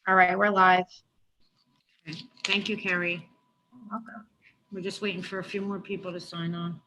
All right, we're live. Okay. Thank you, Carrie. Welcome. We're just waiting for a few more people to sign on.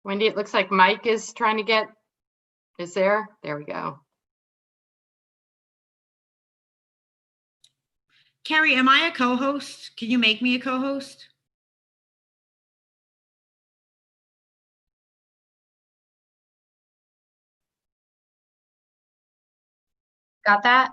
Wendy, it looks like Mike is trying to get, is there? There we go. Carrie, am I a co-host? Can you make me a co-host? Got that?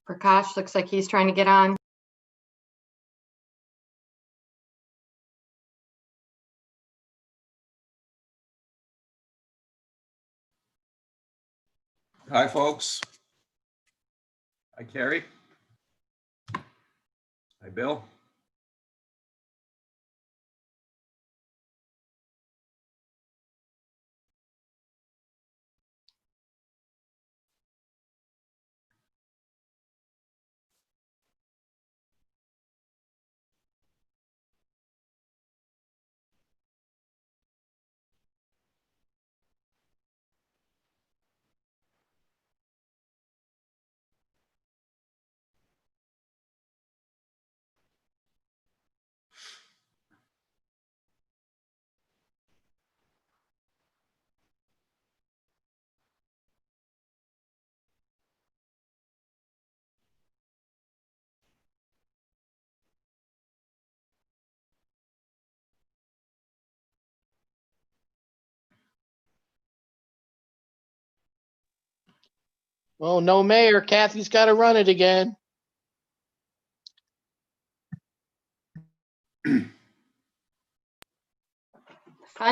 Prakash looks like he's trying to get on. Hi, folks. Hi, Carrie. Hi, Bill. Oh, no mayor. Kathy's got to run it again. Fun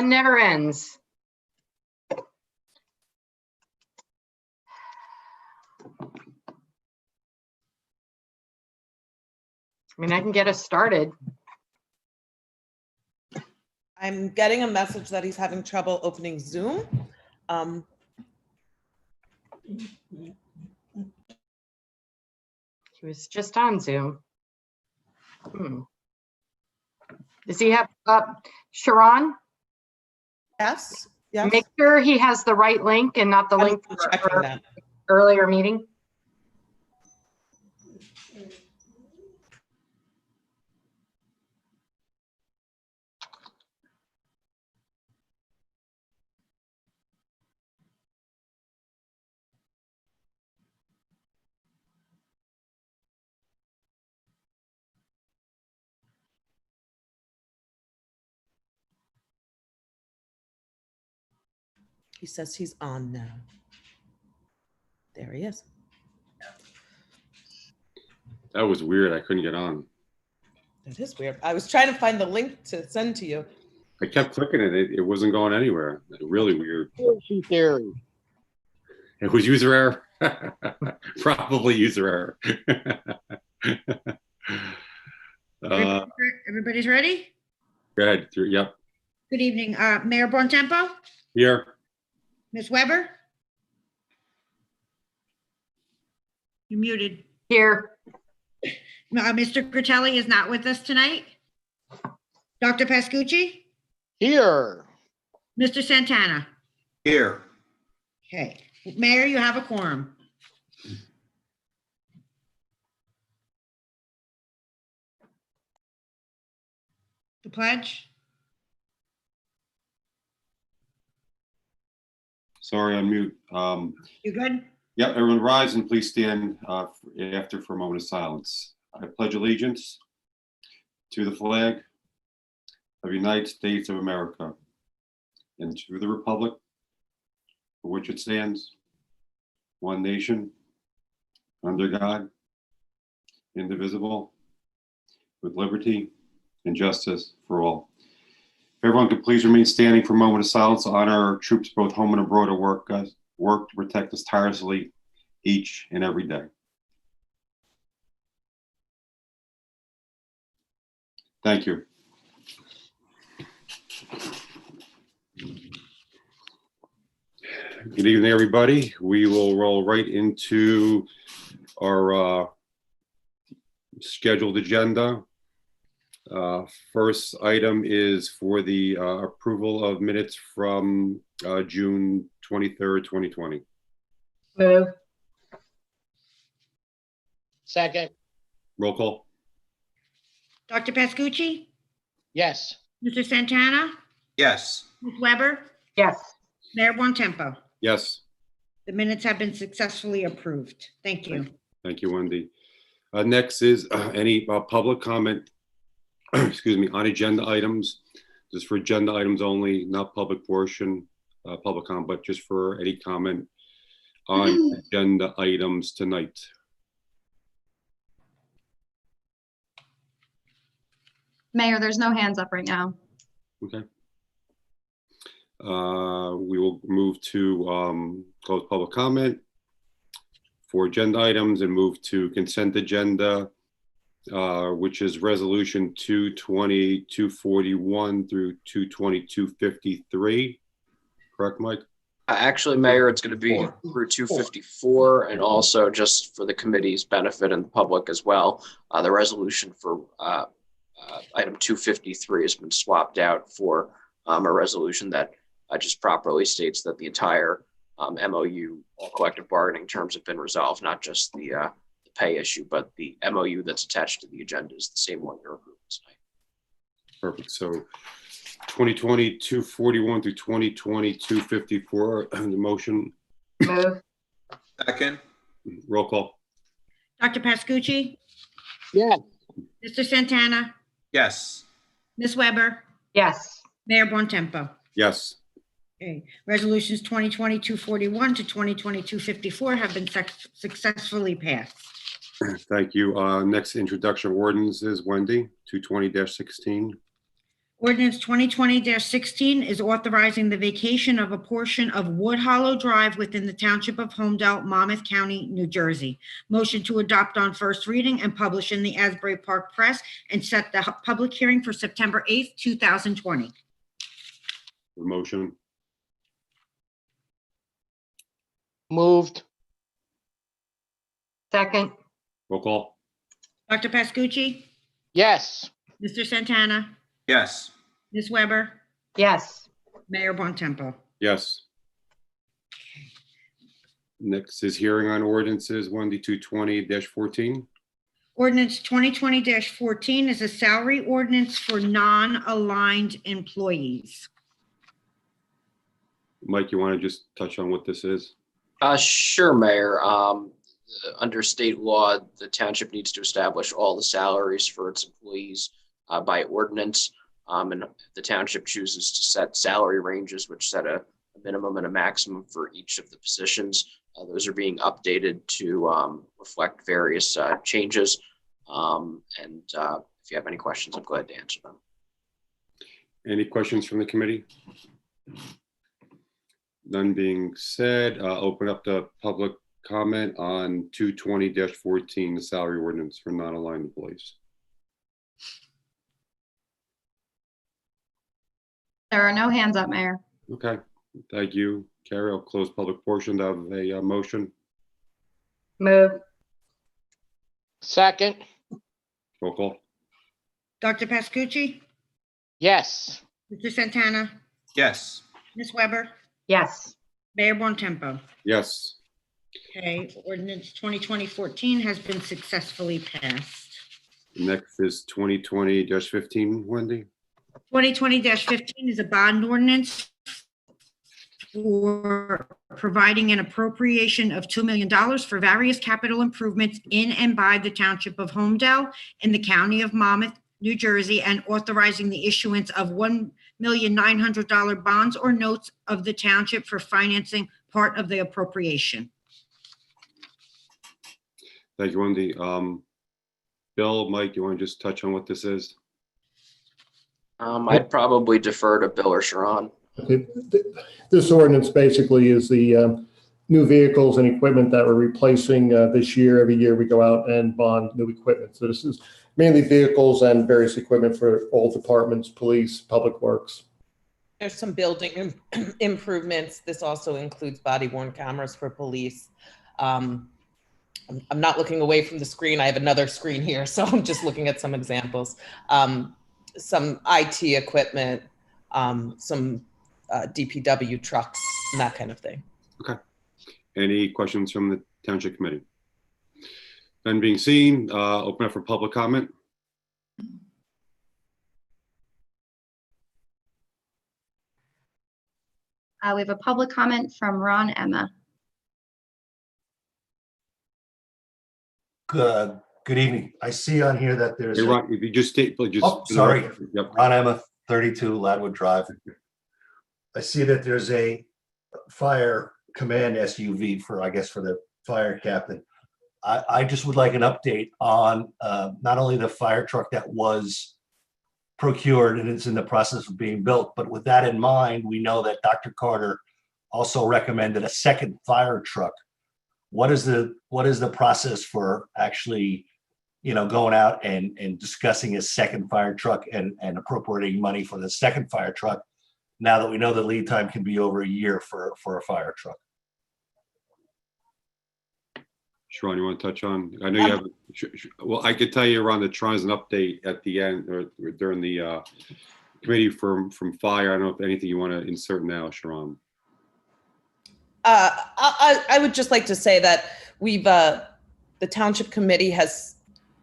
never ends. I mean, I can get us started. I'm getting a message that he's having trouble opening Zoom. He was just on Zoom. Does he have, Sharon? Yes, yes. Make sure he has the right link and not the I'm link checking for that. earlier meeting. He says he's on now. There he is. That was weird. I couldn't get on. That is weird. I was trying to find the link to send to you. I kept clicking it. It wasn't going anywhere. Really weird. Conspiracy theory. It was user error. Probably user error. Everybody's ready? Go ahead. Yep. Good evening, Mayor Bontempo, Here. Ms. Weber, You're muted. Here, Mr. Critelli is not with us tonight. Dr. Pascucci? Here. Mr. Santana? Here. Okay. Mayor, you have a quorum. The pledge? Sorry, on mute. You good? Yep, everyone rise and please stand after for a moment of silence. I pledge allegiance to the flag of the United States of America and to the republic for which it stands, one nation, under God, indivisible, with liberty and justice for all. If everyone could please remain standing for a moment of silence to honor our troops both home and abroad who work to protect us tirelessly each and every day. Thank you. Good evening, everybody. We will roll right into our scheduled agenda. First item is for the approval of minutes from June 23rd, 2020. move, Second. Roll call. Dr. Pascucci? Yes. Mr. Santana? Yes. Ms. Weber? yes, Mayor Bontempo? Yes. The minutes have been successfully approved. Thank you. Thank you, Wendy. Next is any public comment, excuse me, on agenda items. This is for agenda items only, not public portion, public comment, but just for any comment on agenda items tonight. Mayor, there's no hands up right now. Okay. We will move to close public comment for agenda items and move to consent agenda, which is resolution 220-241 through 220-253. Correct, Mike? Actually, Mayor, it's going to be through 254, and also just for the committee's benefit and the public as well, the resolution for item 253 has been swapped out for a resolution that just properly states that the entire MOU, all collective bargaining terms have been resolved, not just the pay issue, but the MOU that's attached to the agenda is the same one you're approving tonight. Perfect. So 2020-241 through 2020-254, the motion. move, Second. Roll call. Dr. Pascucci? Yes. Mr. Santana? Yes. Ms. Weber? yes, Mayor Bontempo? Yes. Okay. Resolutions 2020-241 to 2020-254 have been successfully passed. Thank you. Next introduction of ordinances, Wendy, 220-16. Ordinance 2020-16 is authorizing the vacation of a portion of Wood Hollow Drive within the Township of Holmdel, Monmouth County, New Jersey. Motion to adopt on first reading and publish in the Asbury Park Press and set the public hearing for September 8th, 2020. The motion. Moved. second, Roll call. Dr. Pascucci? Yes. Mr. Santana? Yes. Ms. Weber? yes, Mayor Bontempo? Yes. Next is hearing on ordinances, Wendy, 220-14. Ordinance 2020-14 is a salary ordinance for non-aligned employees. Mike, you want to just touch on what this is? Sure, Mayor. Under state law, the township needs to establish all the salaries for its employees by ordinance. And the township chooses to set salary ranges, which set a minimum and a maximum for each of the positions. Those are being updated to reflect various changes. If you have any questions, I'm glad to answer them. Any questions from the committee? None being said, open up the public comment on 220-14, the salary ordinance for non-aligned employees. There are no hands up, Mayor. Okay, thank you, Carrie. I'll close public portion of a motion. move, Second. Roll call. Dr. Pascucci? Yes. Mr. Santana? Yes. Ms. Weber? yes, Mayor Bontempo? Yes. Okay, ordinance 2020-14 has been successfully passed. Next is 2020-15, Wendy. 2020-15 is a bond ordinance for providing an appropriation of $2 million for various capital improvements in and by the Township of Holmdel in the County of Monmouth, New Jersey, and authorizing the issuance of $1,900,000 bonds or notes of the township for financing part of the appropriation. Thank you, Wendy. Bill, Mike, you want to just touch on what this is? I'd probably defer to Bill or Sharon. Okay, this ordinance basically is the new vehicles and equipment that we're replacing this year. Every year we go out and bond new equipment. So this is mainly vehicles and various equipment for all departments, police, public works. There's some building improvements. This also includes body worn cameras for police. I'm not looking away from the screen. I have another screen here, so I'm just looking at some examples. Some IT equipment, some DPW trucks, and that kind of thing. Okay. Any questions from the Township Committee? None being seen, open up for public comment. We have a public comment from Ron Emma. Good evening. I see on here that there's, Hey, Ron, if you just state, just. Oh, sorry. Yep. Ron Emma, 32 Ladwood Drive. I see that there's a fire command SUV for, I guess, for the fire captain. I just would like an update on not only the fire truck that was procured and it's in the process of being built, but with that in mind, we know that Dr. Carter also recommended a second fire truck. What is the process for actually, going out and discussing a second fire truck and appropriating money for the second fire truck, now that we know the lead time can be over a year for a fire truck? Sharon, you want to touch on? I know you have. Well, I could tell you, Ron, that Sharon's an update at the end or during the committee from fire. I don't know if anything you want to insert now, Sharon. I would just like to say that the Township Committee has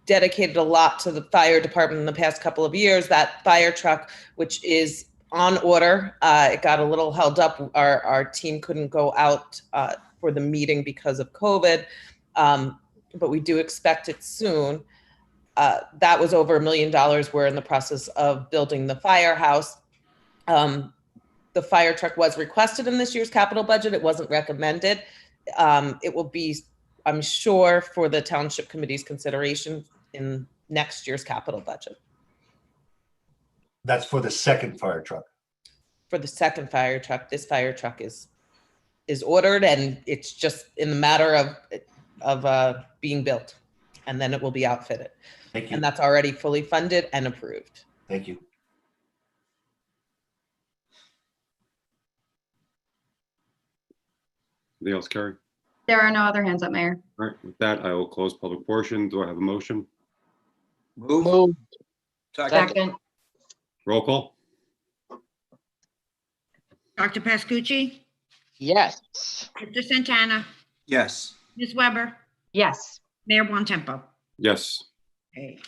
dedicated a lot to the fire department in the past couple of years. That fire truck, which is on order, it got a little held up. Our team couldn't go out for the meeting because of COVID, but we do expect it soon. That was over $1 million. We're in the process of building the firehouse. The fire truck was requested in this year's capital budget. It wasn't recommended. It will be, I'm sure, for the Township Committee's consideration in next year's capital budget. That's for the second fire truck. For the second fire truck, this fire truck is ordered, and it's just in the matter of being built, and then it will be outfitted. Thank you. And that's already fully funded and approved. Thank you. Anything else, Carrie? There are no other hands up, Mayor. All right, with that, I will close public portion. Do I have a motion? Move. Second. second, Roll call? Dr. Pascucci? Yes. Mr. Santana? Yes. Ms. Weber? yes, Mayor Bontempo? Yes. Okay.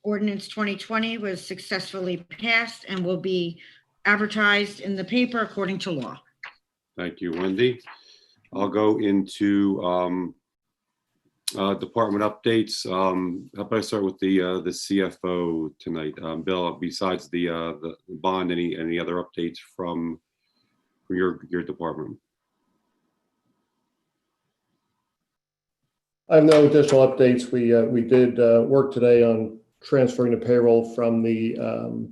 Ordinance 2020 was successfully passed and will be advertised in the paper according to law. Thank you, Wendy. I'll go into department updates. How about I start with the CFO tonight? Bill, besides the bond, any other updates from your department? I have no additional updates. We did work today on transferring the payroll from the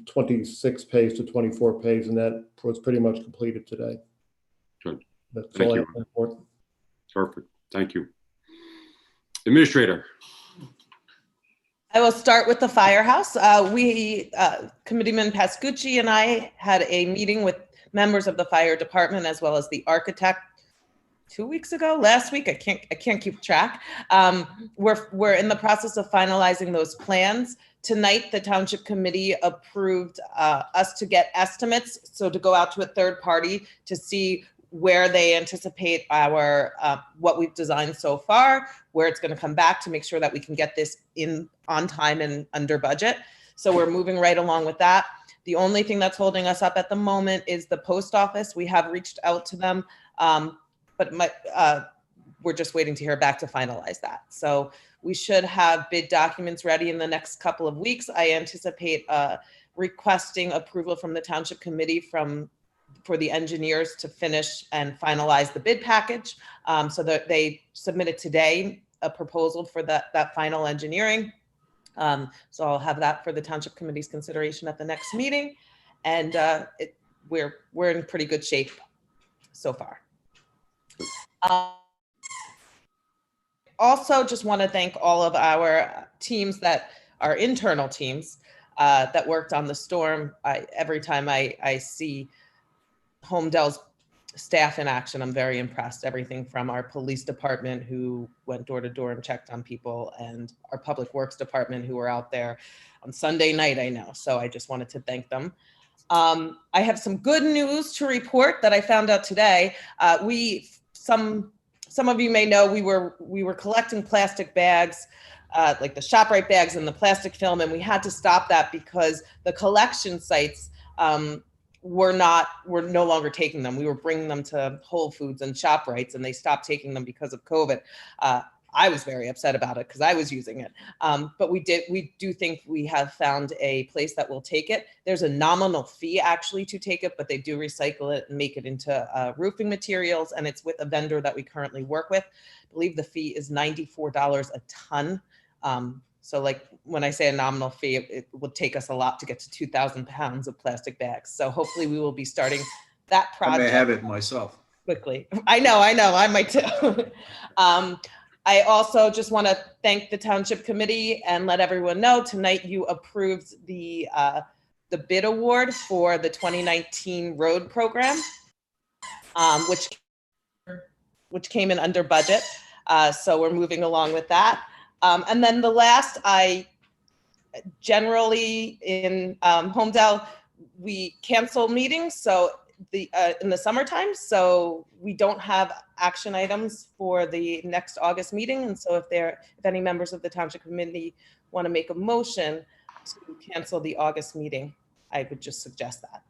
26 pays to 24 pays, and that was pretty much completed today. Good. That's Thank all I you. have to report. Perfect. Thank you. Administrator. I will start with the firehouse. Committeeman Pascucci and I had a meeting with members of the fire department as well as the architect 2 weeks ago, last week, I can't keep track. We're in the process of finalizing those plans. Tonight, the township committee approved us to get estimates, so to go out to a third party to see where they anticipate our what we've designed so far, where it's going to come back to make sure that we can get this in on time and under budget. So we're moving right along with that. The only thing that's holding us up at the moment is the post office. We have reached out to them, but we're just waiting to hear back to finalize that. So we should have bid documents ready in the next couple of weeks. I anticipate requesting approval from the township committee for the engineers to finish and finalize the bid package. So that they submitted today a proposal for that final engineering. So I'll have that for the township committee's consideration at the next meeting. And we're in pretty good shape so far. Also, just want to thank all of our teams our internal teams that worked on the storm. Every time I see Holmdel's staff in action, I'm very impressed. Everything from our police department, who went door to door and checked on people, and our public works department, who were out there on Sunday night, I know. So I just wanted to thank them. I have some good news to report that I found out today. Some of you may know we were collecting plastic bags, like the ShopRite bags and the plastic film, and we had to stop that because the collection sites were no longer taking them. We were bringing them to Whole Foods and ShopRites, and they stopped taking them because of COVID. I was very upset about it because I was using it. But we do think we have found a place that will take it. There's a nominal fee actually to take it, but they do recycle it and make it into roofing materials. And it's with a vendor that we currently work with. I believe the fee is $94 a ton. So like when I say a nominal fee, it would take us a lot to get to 2,000 pounds of plastic bags. So hopefully we will be starting that project. I may have it myself. Quickly. I know, I might too. I also just want to thank the township committee and let everyone know tonight you approved the bid award for the 2019 road program, which came in under budget. So we're moving along with that. And then the last, generally in Holmdel, we cancel meetings. So in the summertime, so we don't have action items for the next August meeting. And so if any members of the township committee want to make a motion to cancel the August meeting, I would just suggest that.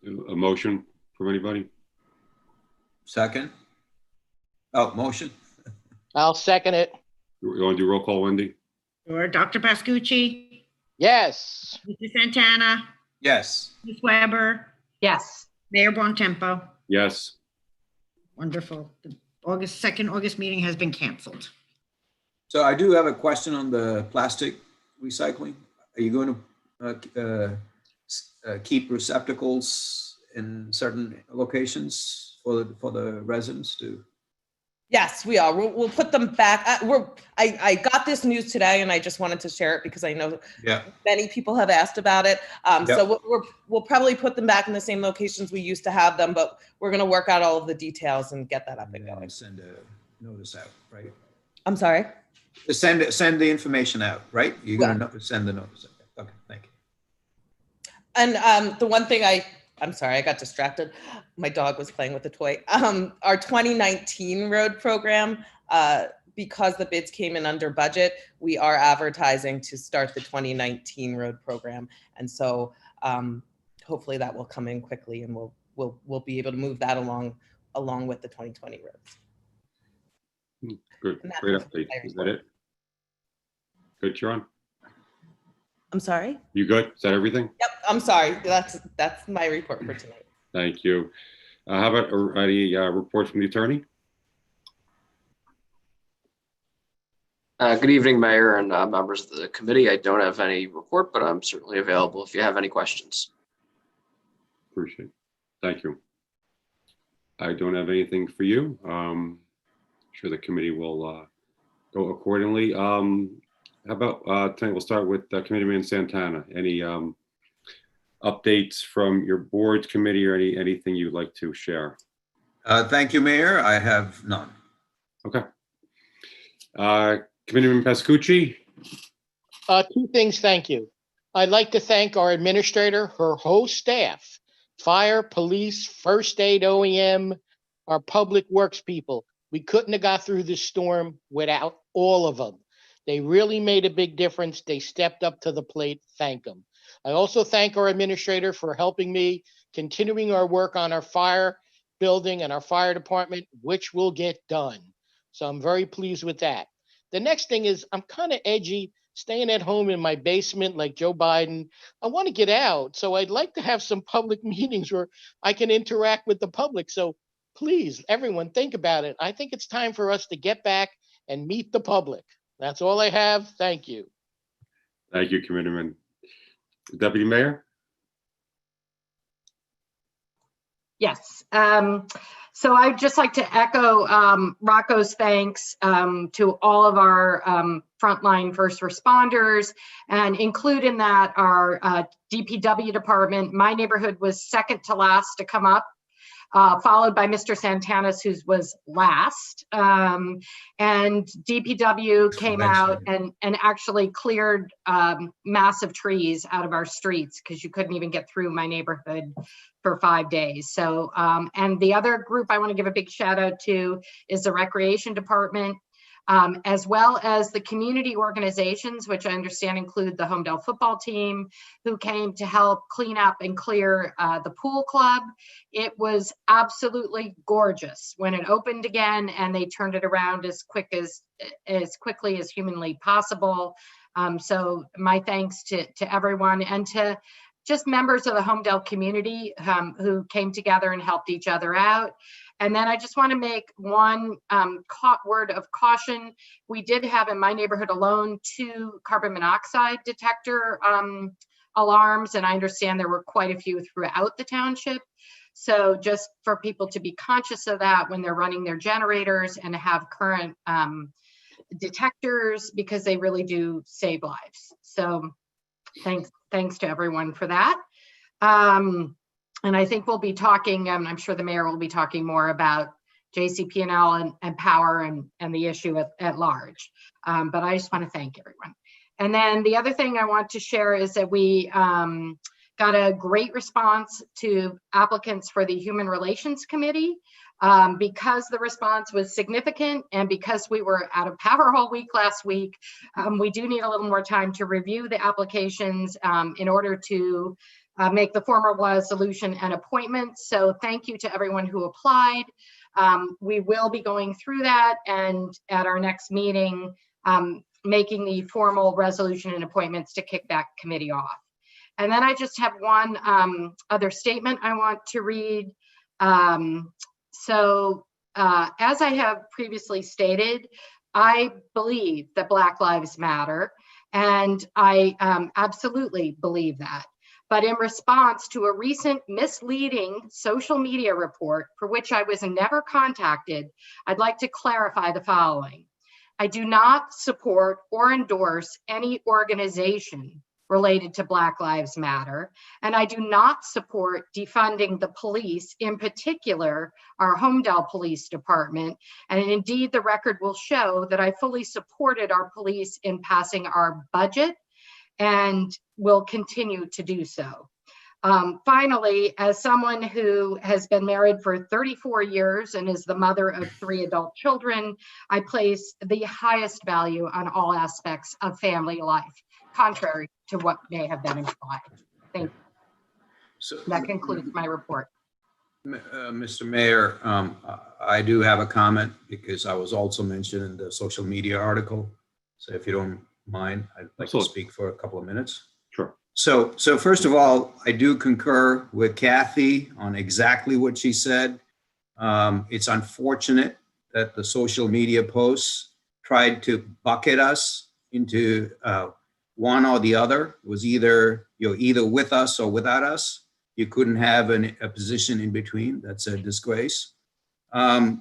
A motion from anybody? Second? Oh, motion? I'll second it. You want to do roll call, Wendy? Or Dr. Pascucci, Yes. Mr. Santana, Yes. Ms. Weber, Yes. Mayor Bontempo. Yes. Wonderful. The second August meeting has been canceled. So I do have a question on the plastic recycling. Are you going to keep receptacles in certain locations for the residents to? Yes, we are. We'll put them back. I got this news today, and I just wanted to share it because I know many people have asked about it. So we'll probably put them back in the same locations we used to have them, but we're going to work out all of the details and get that up and going. Send a notice out, right? I'm sorry? Send the information out, right? You're going to send the notice out. Okay, thank you. And the one thing I'm sorry, I got distracted. My dog was playing with a toy. Our 2019 road program, because the bids came in under budget, we are advertising to start the 2019 road program. And so hopefully that will come in quickly, and we'll be able to move that along with the 2020 roads. Good, great update. Is that it? Good, Sharon? I'm sorry? You good? Is that everything? Yep, I'm sorry. That's my report for tonight. Thank you. How about any reports from the attorney? Good evening, Mayor and members of the committee. I don't have any report, but I'm certainly available if you have any questions. Appreciate it. Thank you. I don't have anything for you. I'm sure the committee will go accordingly. How about tonight we'll start with Committeeman Santana. Any updates from your board committee or anything you'd like to share? Thank you, Mayor. I have none. Okay. Committeeman Pascucci? Two things, thank you. I'd like to thank our administrator, her whole staff, fire, police, first aid, OEM, our public works people. We couldn't have got through this storm without all of them. They really made a big difference. They stepped up to the plate. Thank them. I also thank our administrator for helping me continuing our work on our fire building and our fire department, which will get done. So I'm very pleased with that. The next thing is I'm kind of edgy, staying at home in my basement like Joe Biden. I want to get out. So I'd like to have some public meetings where I can interact with the public. So please, everyone, think about it. I think it's time for us to get back and meet the public. That's all I have. Thank you. Thank you, Committeeman. Deputy Mayor? Yes. So I'd just like to echo Rocco's thanks to all of our frontline first responders, and include in that our DPW department. My neighborhood was second to last to come up, followed by Mr. Santana's, who was last. And DPW came out and actually cleared massive trees out of our streets because you couldn't even get through my neighborhood for 5 days. So, and the other group I want to give a big shout out to is the Recreation Department, as well as the community organizations, which I understand include the Holmdel football team, who came to help clean up and clear the pool club. It was absolutely gorgeous when it opened again, and they turned it around as quickly as humanly possible. So my thanks to everyone, and to just members of the Holmdel community who came together and helped each other out. And then I just want to make one word of caution. We did have in my neighborhood alone 2 carbon monoxide detector alarms, and I understand there were quite a few throughout the township. So just for people to be conscious of that when they're running their generators, and have current detectors, because they really do save lives. So thanks to everyone for that. And I think we'll be talking, I'm sure the mayor will be talking more about JCP&L and power and the issue at large. But I just want to thank everyone. And then the other thing I want to share is that we got a great response to applicants for the Human Relations Committee. Because the response was significant, and because we were out of Power Hall week last week, we do need a little more time to review the applications in order to make the formal resolution and appointments. So thank you to everyone who applied. We will be going through that, and at our next meeting, making the formal resolution and appointments to kick that committee off. And then I just have one other statement I want to read. So as I have previously stated, I believe that Black Lives Matter, and I absolutely believe that. But in response to a recent misleading social media report for which I was never contacted, I'd like to clarify the following. I do not support or endorse any organization related to Black Lives Matter, and I do not support defunding the police, in particular our Holmdel Police Department. And indeed, the record will show that I fully supported our police in passing our budget, and will continue to do so. Finally, as someone who has been married for 34 years and is the mother of 3 adult children, I place the highest value on all aspects of family life, contrary to what may have been implied. Thank you. So That concludes my report. Mr. Mayor, I do have a comment because I was also mentioned in the social media article. So if you don't mind, I'd like to speak for a couple of minutes. Sure. So first of all, I do concur with Kathy on exactly what she said. It's unfortunate that the social media posts tried to bucket us into one or the other. It was either you're either with us or without us. You couldn't have a position in between. That's a disgrace.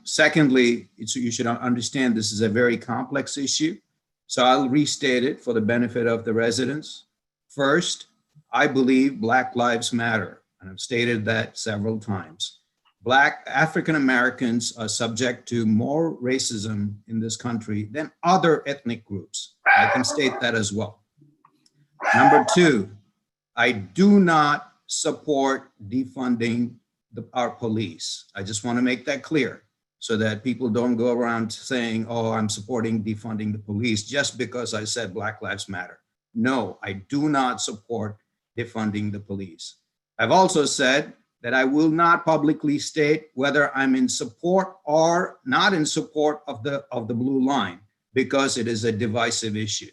Secondly, you should understand this is a very complex issue. So I'll restate it for the benefit of the residents. First, I believe Black Lives Matter, and I've stated that several times. Black African Americans are subject to more racism in this country than other ethnic groups. I can state that as well. Number two, I do not support defunding our police. I just want to make that clear so that people don't go around saying, oh, I'm supporting defunding the police just because I said Black Lives Matter. No, I do not support defunding the police. I've also said that I will not publicly state whether I'm in support or not in support of the blue line, because it is a divisive issue.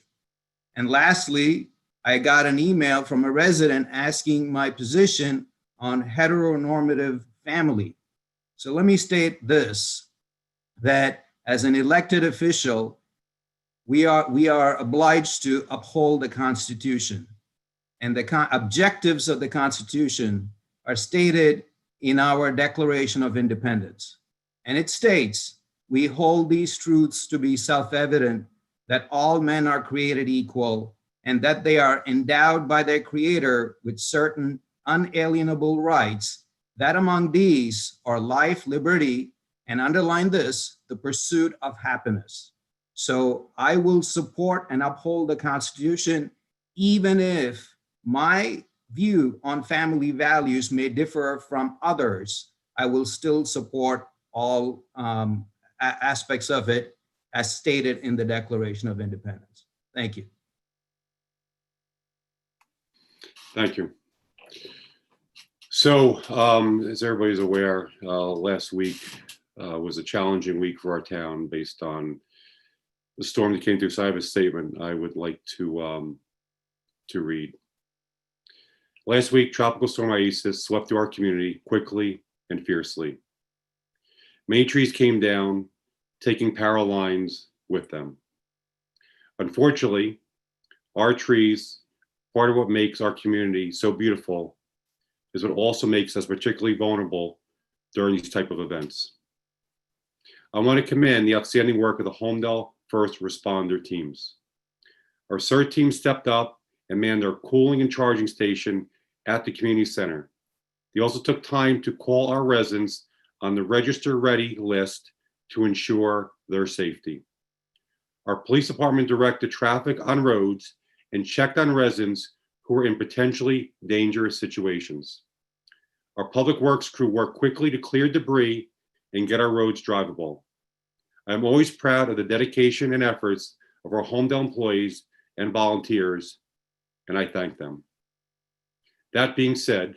And lastly, I got an email from a resident asking my position on heteronormative family. So let me state this, that as an elected official, we are obliged to uphold the Constitution. And the objectives of the Constitution are stated in our Declaration of Independence. And it states, we hold these truths to be self-evident, that all men are created equal, and that they are endowed by their Creator with certain unalienable rights, that among these are life, liberty, and underline this, the pursuit of happiness. So I will support and uphold the Constitution, even if my view on family values may differ from others. I will still support all aspects of it as stated in the Declaration of Independence. Thank you. Thank you. So, as everybody's aware, last week was a challenging week for our town based on the storm that came through. So I have a statement I would like to read. Last week, Tropical Storm Isis swept through our community quickly and fiercely. Many trees came down, taking power lines with them. Unfortunately, our trees, part of what makes our community so beautiful, is what also makes us particularly vulnerable during these type of events. I want to commend the outstanding work of the Holmdel first responder teams. Our CERT team stepped up and manned their cooling and charging station at the community center. They also took time to call our residents on the register ready list to ensure their safety. Our police department directed traffic on roads and checked on residents who were in potentially dangerous situations. Our public works crew worked quickly to clear debris and get our roads drivable. I'm always proud of the dedication and efforts of our Holmdel employees and volunteers, and I thank them. That being said,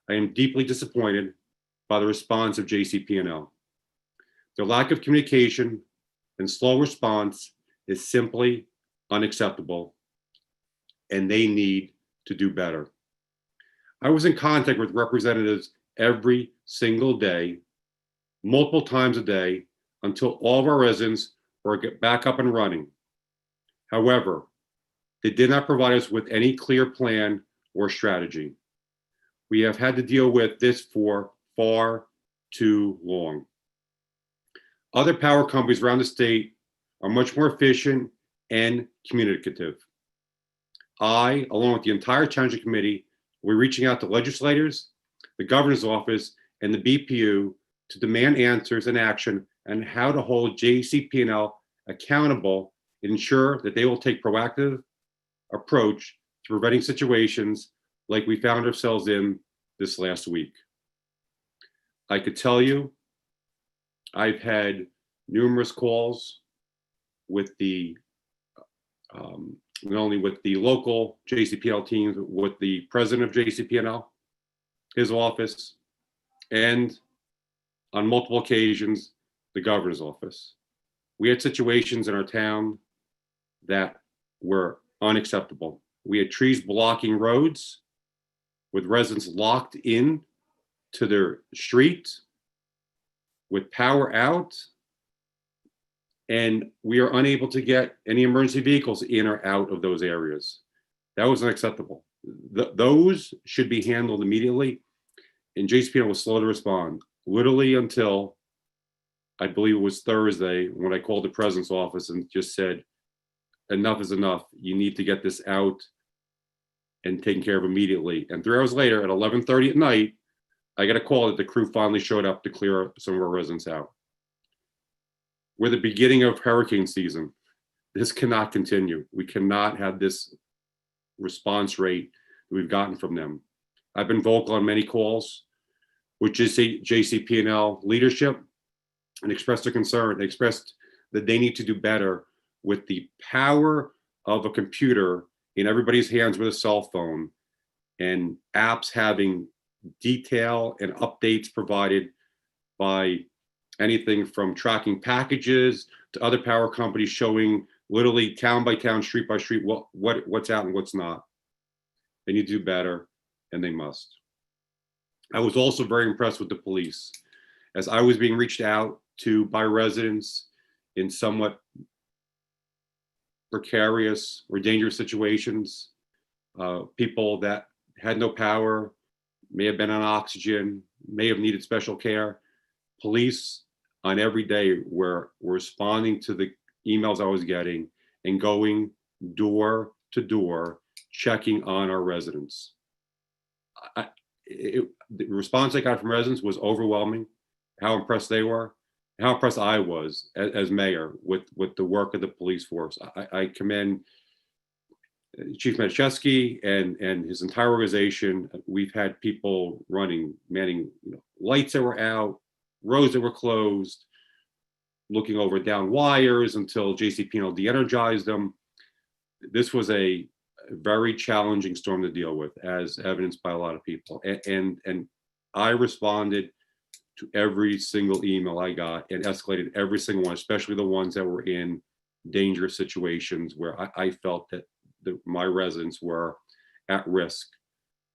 I am deeply disappointed by the response of JCP&L. Their lack of communication and slow response is simply unacceptable, and they need to do better. I was in contact with representatives every single day, multiple times a day, until all of our residents were back up and running. However, they did not provide us with any clear plan or strategy. We have had to deal with this for far too long. Other power companies around the state are much more efficient and communicative. I, along with the entire township committee, will be reaching out to legislators, the governor's office, and the BPU to demand answers and action on how to hold JCP&L accountable and ensure that they will take proactive approach to preventing situations like we found ourselves in this last week. I could tell you, I've had numerous calls with the, not only with the local JCP&L teams, but with the president of JCP&L, his office, and on multiple occasions, the governor's office. We had situations in our town that were unacceptable. We had trees blocking roads with residents locked in to their street with power out, and we are unable to get any emergency vehicles in or out of those areas. That was unacceptable. Those should be handled immediately, and JCP&L was slow to respond, literally until I believe it was Thursday when I called the president's office and just said, enough is enough. You need to get this out and taken care of immediately. And 3 hours later at 11:30 at night, I got a call that the crew finally showed up to clear some of our residents out. We're the beginning of hurricane season. This cannot continue. We cannot have this response rate that we've gotten from them. I've been vocal on many calls with JCP&L leadership and expressed their concern. They expressed that they need to do better with the power of a computer in everybody's hands with a cell phone and apps having detail and updates provided by anything from tracking packages to other power companies showing literally town by town, street by street, what's out and what's not. They need to do better, and they must. I was also very impressed with the police. As I was being reached out to by residents in somewhat precarious or dangerous situations, people that had no power, may have been on oxygen, may have needed special care. Police on every day were responding to the emails I was getting and going door to door, checking on our residents. The response I got from residents was overwhelming, how impressed they were, how impressed I was as mayor with the work of the police force. I commend Chief Matuszewski and his entire organization. We've had people manning lights that were out, roads that were closed, looking over down wires until JCP&L de-energized them. This was a very challenging storm to deal with, as evidenced by a lot of people. And I responded to every single email I got and escalated every single one, especially the ones that were in dangerous situations where I felt that my residents were at risk.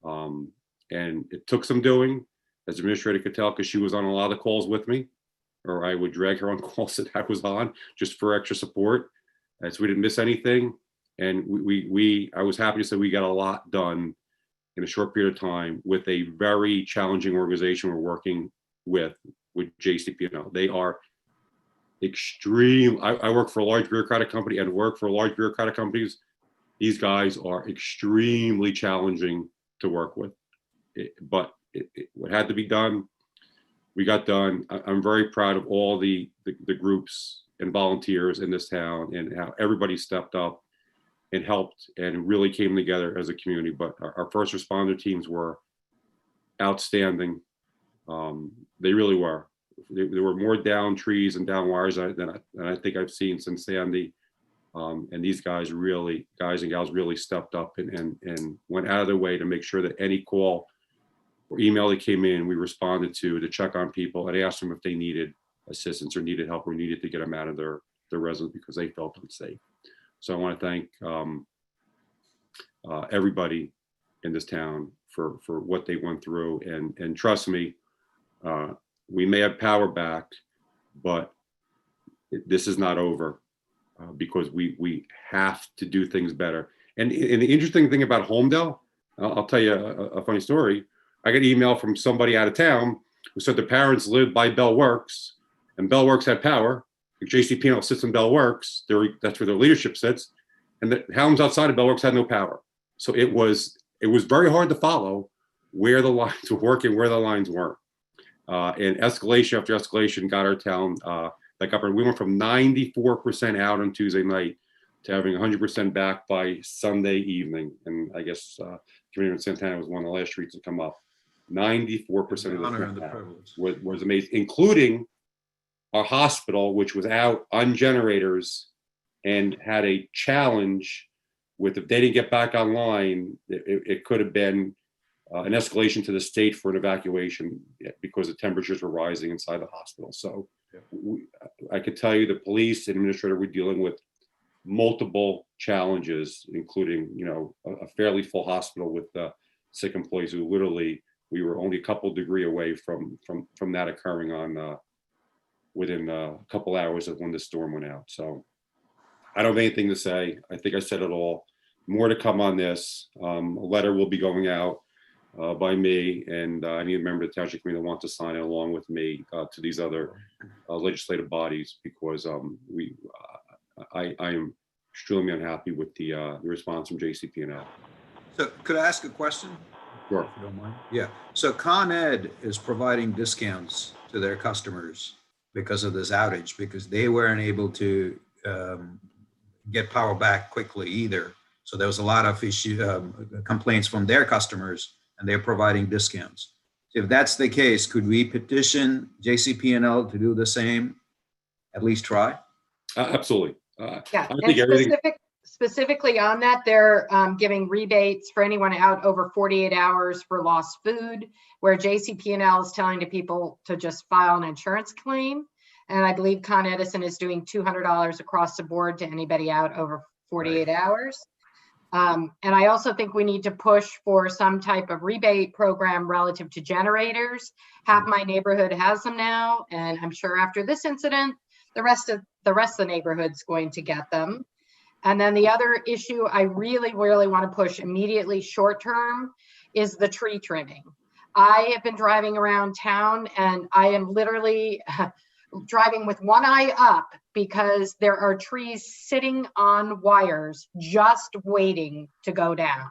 And it took some doing, as the administrator could tell, because she was on a lot of calls with me, or I would drag her on calls that I was on just for extra support, so we didn't miss anything. And I was happy to say we got a lot done in a short period of time with a very challenging organization we're working with JCP&L. They are extreme. I work for a large bureaucratic company and work for large bureaucratic companies. These guys are extremely challenging to work with, but what had to be done, we got done. I'm very proud of all the groups and volunteers in this town and how everybody stepped up and helped and really came together as a community. But our first responder teams were outstanding. They really were. There were more down trees and down wires than I think I've seen since Sandy. And these guys and gals really stepped up and went out of their way to make sure that any call or email that came in, we responded to check on people and ask them if they needed assistance or needed help or needed to get them out of their residence because they felt unsafe. So I want to thank everybody in this town for what they went through. And trust me, we may have power back, but this is not over because we have to do things better. And the interesting thing about Holmdel, I'll tell you a funny story. I got an email from somebody out of town who said their parents lived by Bell Works and Bell Works had power. JCP&L sits in Bell Works. That's where their leadership sits. And the homes outside of Bell Works had no power. So it was very hard to follow where the lines were working, where the lines weren't. And escalation after escalation got our town back up. And we went from 94% out on Tuesday night to having 100% back by Sunday evening. And I guess Community in Santana was one of the last streets to come up. 94% of the privilege was amazing, including our hospital, which was out on generators and had a challenge with, if they didn't get back online, it could have been an escalation to the state for an evacuation because the temperatures were rising inside the hospital. So I could tell you the police and administrator were dealing with multiple challenges, including, a fairly full hospital with sick employees who literally, we were only a couple degree away from that occurring on within a couple hours of when the storm went out. So I don't have anything to say. I think I said it all. More to come on this. A letter will be going out by me, and I need a member of the township committee that wants to sign it along with me to these other legislative bodies, because I am extremely unhappy with the response from JCP&L. So could I ask a question? Sure. if you don't mind. Yeah, so Con Ed is providing discounts to their customers because of this outage, because they weren't able to get power back quickly either. So there was a lot of complaints from their customers, and they're providing discounts. If that's the case, could we petition JCP&L to do the same? At least try? Absolutely. Yeah, I and think everything, specifically on that, they're giving rebates for anyone out over 48 hours for lost food, where JCP&L is telling the people to just file an insurance claim. And I believe Con Edison is doing $200 across the board to anybody out over 48 hours. And I also think we need to push for some type of rebate program relative to generators. Half my neighborhood has them now, and I'm sure after this incident, the rest of the neighborhood's going to get them. And then the other issue I really, really want to push immediately short term is the tree trimming. I have been driving around town, and I am literally driving with one eye up because there are trees sitting on wires just waiting to go down.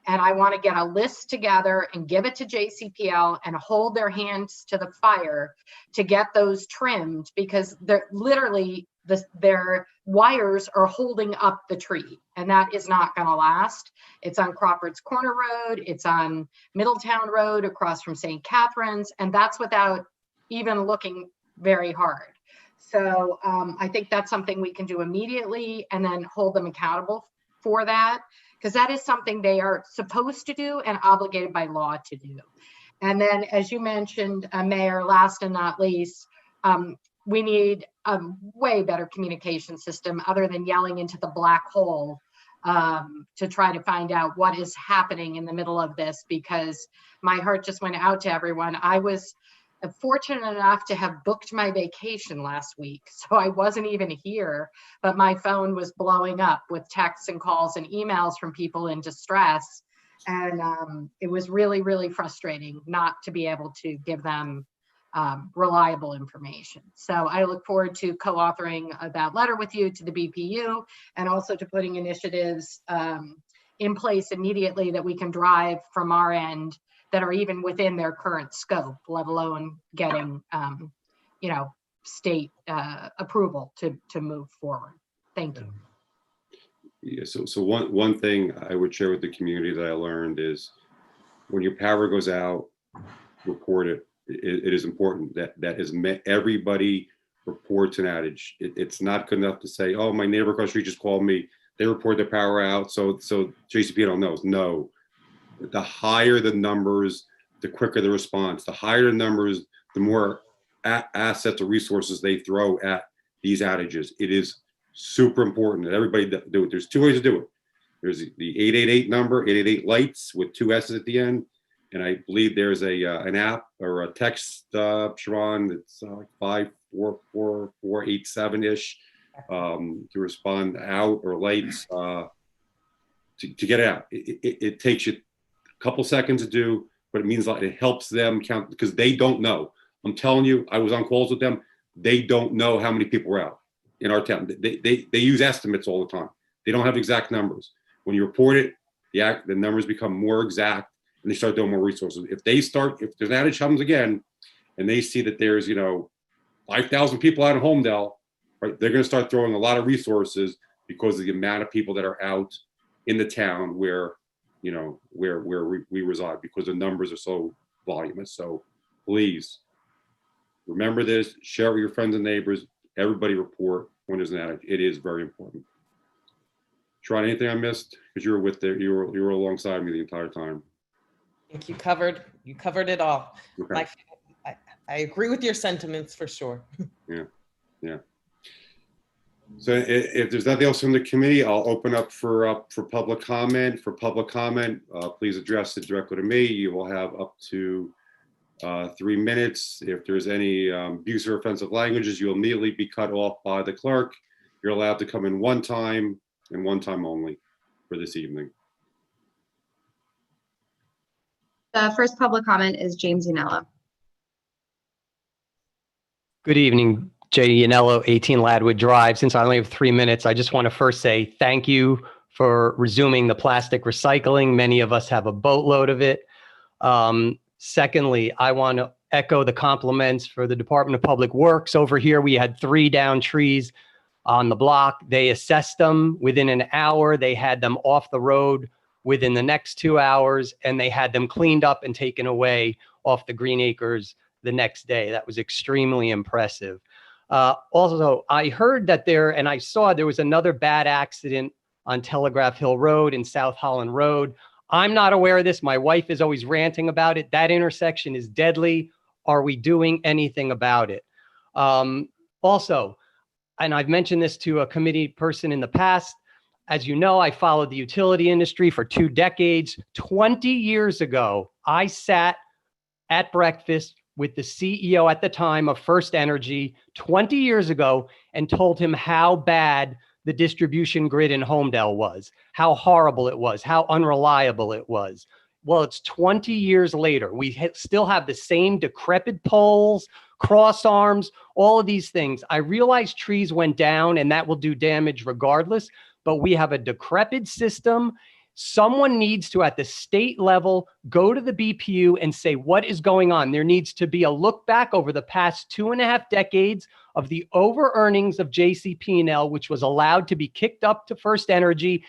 And I want to get a list together and give it to JCPL and hold their hands to the fire to get those trimmed, because they're literally their wires are holding up the tree, and that is not going to last. It's on Crawford's Corner Road. It's on Middletown Road across from St. Catherine's. And that's without even looking very hard. So I think that's something we can do immediately, and then hold them accountable for that, because that is something they are supposed to do and obligated by law to do. And then, as you mentioned, Mayor, last and not least, we need a way better communication system other than yelling into the black hole to try to find out what is happening in the middle of this, because my heart just went out to everyone. I was fortunate enough to have booked my vacation last week, so I wasn't even here, but my phone was blowing up with texts and calls and emails from people in distress. And it was really, really frustrating not to be able to give them reliable information. So I look forward to co-authoring that letter with you to the BPU, and also to putting initiatives in place immediately that we can drive from our end that are even within their current scope, let alone getting, state approval to move forward. Thank you. yeah, so one thing I would share with the community that I learned is, when your power goes out, report it. It is important that is everybody reports an outage. It's not good enough to say, oh, my neighbor across the street just called me, they report their power out, so JCP knows. No. The higher the numbers, the quicker the response. The higher the numbers, the more assets or resources they throw at these outages. It is super important that everybody do it. There's two ways to do it. There's the 888 number, 888 lights with two S's at the end. And I believe there's an app or a text, Sharon, that's 54487-ish to respond out, or lights to get out. It takes you couple seconds to do, but it means it helps them count, because they don't know. I'm telling you, I was on calls with them. They don't know how many people were out in our town. They use estimates all the time. They don't have exact numbers. When you report it, the numbers become more exact, and they start doing more resources. If there's an outage comes again, and they see that there's 5,000 people out in Holmdel, right, they're going to start throwing a lot of resources because of the amount of people that are out in the town where we reside, because the numbers are so voluminous. So please remember this, share it with your friends and neighbors, everybody report when there's an outage. It is very important. Sharon, anything I missed? Because you were alongside me the entire time. I think you covered it all. Okay. I agree with your sentiments for sure. Yeah. So if there's nothing else from the committee, I'll open up for public comment. Please address it directly to me. You will have up to 3 minutes. If there's any abuse or offensive languages, you'll immediately be cut off by the clerk. You're allowed to come in one time and one time only for this evening. The first public comment is James Yanella. Good evening, Jay Yanello, 18 Ladwood Drive. Since I only have 3 minutes, I just want to first say thank you for resuming the plastic recycling. Many of us have a boatload of it. Secondly, I want to echo the compliments for the Department of Public Works. Over here, we had 3 down trees on the block. They assessed them within an hour. They had them off the road within the next 2 hours, and they had them cleaned up and taken away off the Green Acres the next day. That was extremely impressive. Also, I heard that and I saw there was another bad accident on Telegraph Hill Road and South Holland Road. I'm not aware of this. My wife is always ranting about it. That intersection is deadly. Are we doing anything about it? Also, and I've mentioned this to a committee person in the past, as you know, I followed the utility industry for 2 decades. 20 years ago, I sat at breakfast with the CEO at the time of First Energy 20 years ago and told him how bad the distribution grid in Holmdel was, how horrible it was, how unreliable it was. Well, it's 20 years later. We still have the same decrepit poles, cross arms, all of these things. I realize trees went down and that will do damage regardless, but we have a decrepit system. Someone needs to, at the state level, go to the BPU and say, what is going on? There needs to be a look back over the past 2.5 decades of the over earnings of JCP&L, which was allowed to be kicked up to First Energy.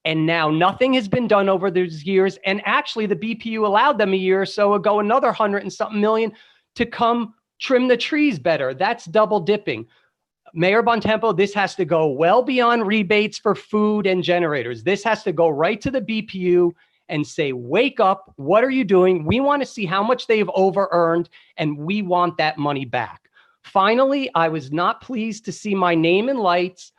And now nothing has been done over those years. And actually the BPU allowed them a year or so ago, another 100 and something million to come trim the trees better. That's double dipping. Mayor Bontempo, this has to go well beyond rebates for food and generators. This has to go right to the BPU and say, wake up, what are you doing? We want to see how much they've over-earned, and we want that money back. Finally, I was not pleased to see my name in lights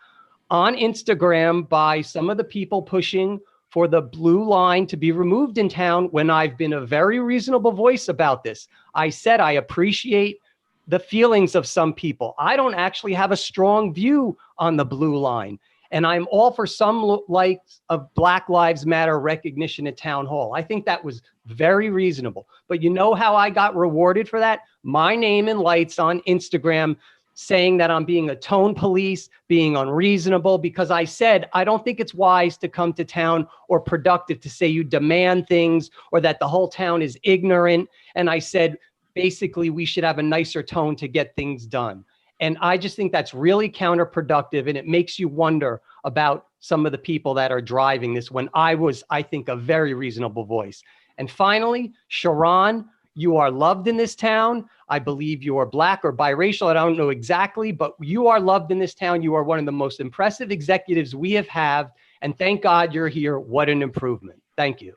on Instagram by some of the people pushing for the blue line to be removed in town when I've been a very reasonable voice about this. I said I appreciate the feelings of some people. I don't actually have a strong view on the blue line. And I'm all for some likes of Black Lives Matter recognition at Town Hall. I think that was very reasonable. But you know how I got rewarded for that? My name in lights on Instagram saying that I'm being a tone police, being unreasonable, because I said, I don't think it's wise to come to town or productive to say you demand things or that the whole town is ignorant. And I said, basically, we should have a nicer tone to get things done. And I just think that's really counterproductive. And it makes you wonder about some of the people that are driving this when I was, I think, a very reasonable voice. And finally, Sharon, you are loved in this town. I believe you are Black or biracial. I don't know exactly, but you are loved in this town. You are one of the most impressive executives we have had. And thank God you're here. What an improvement. Thank you.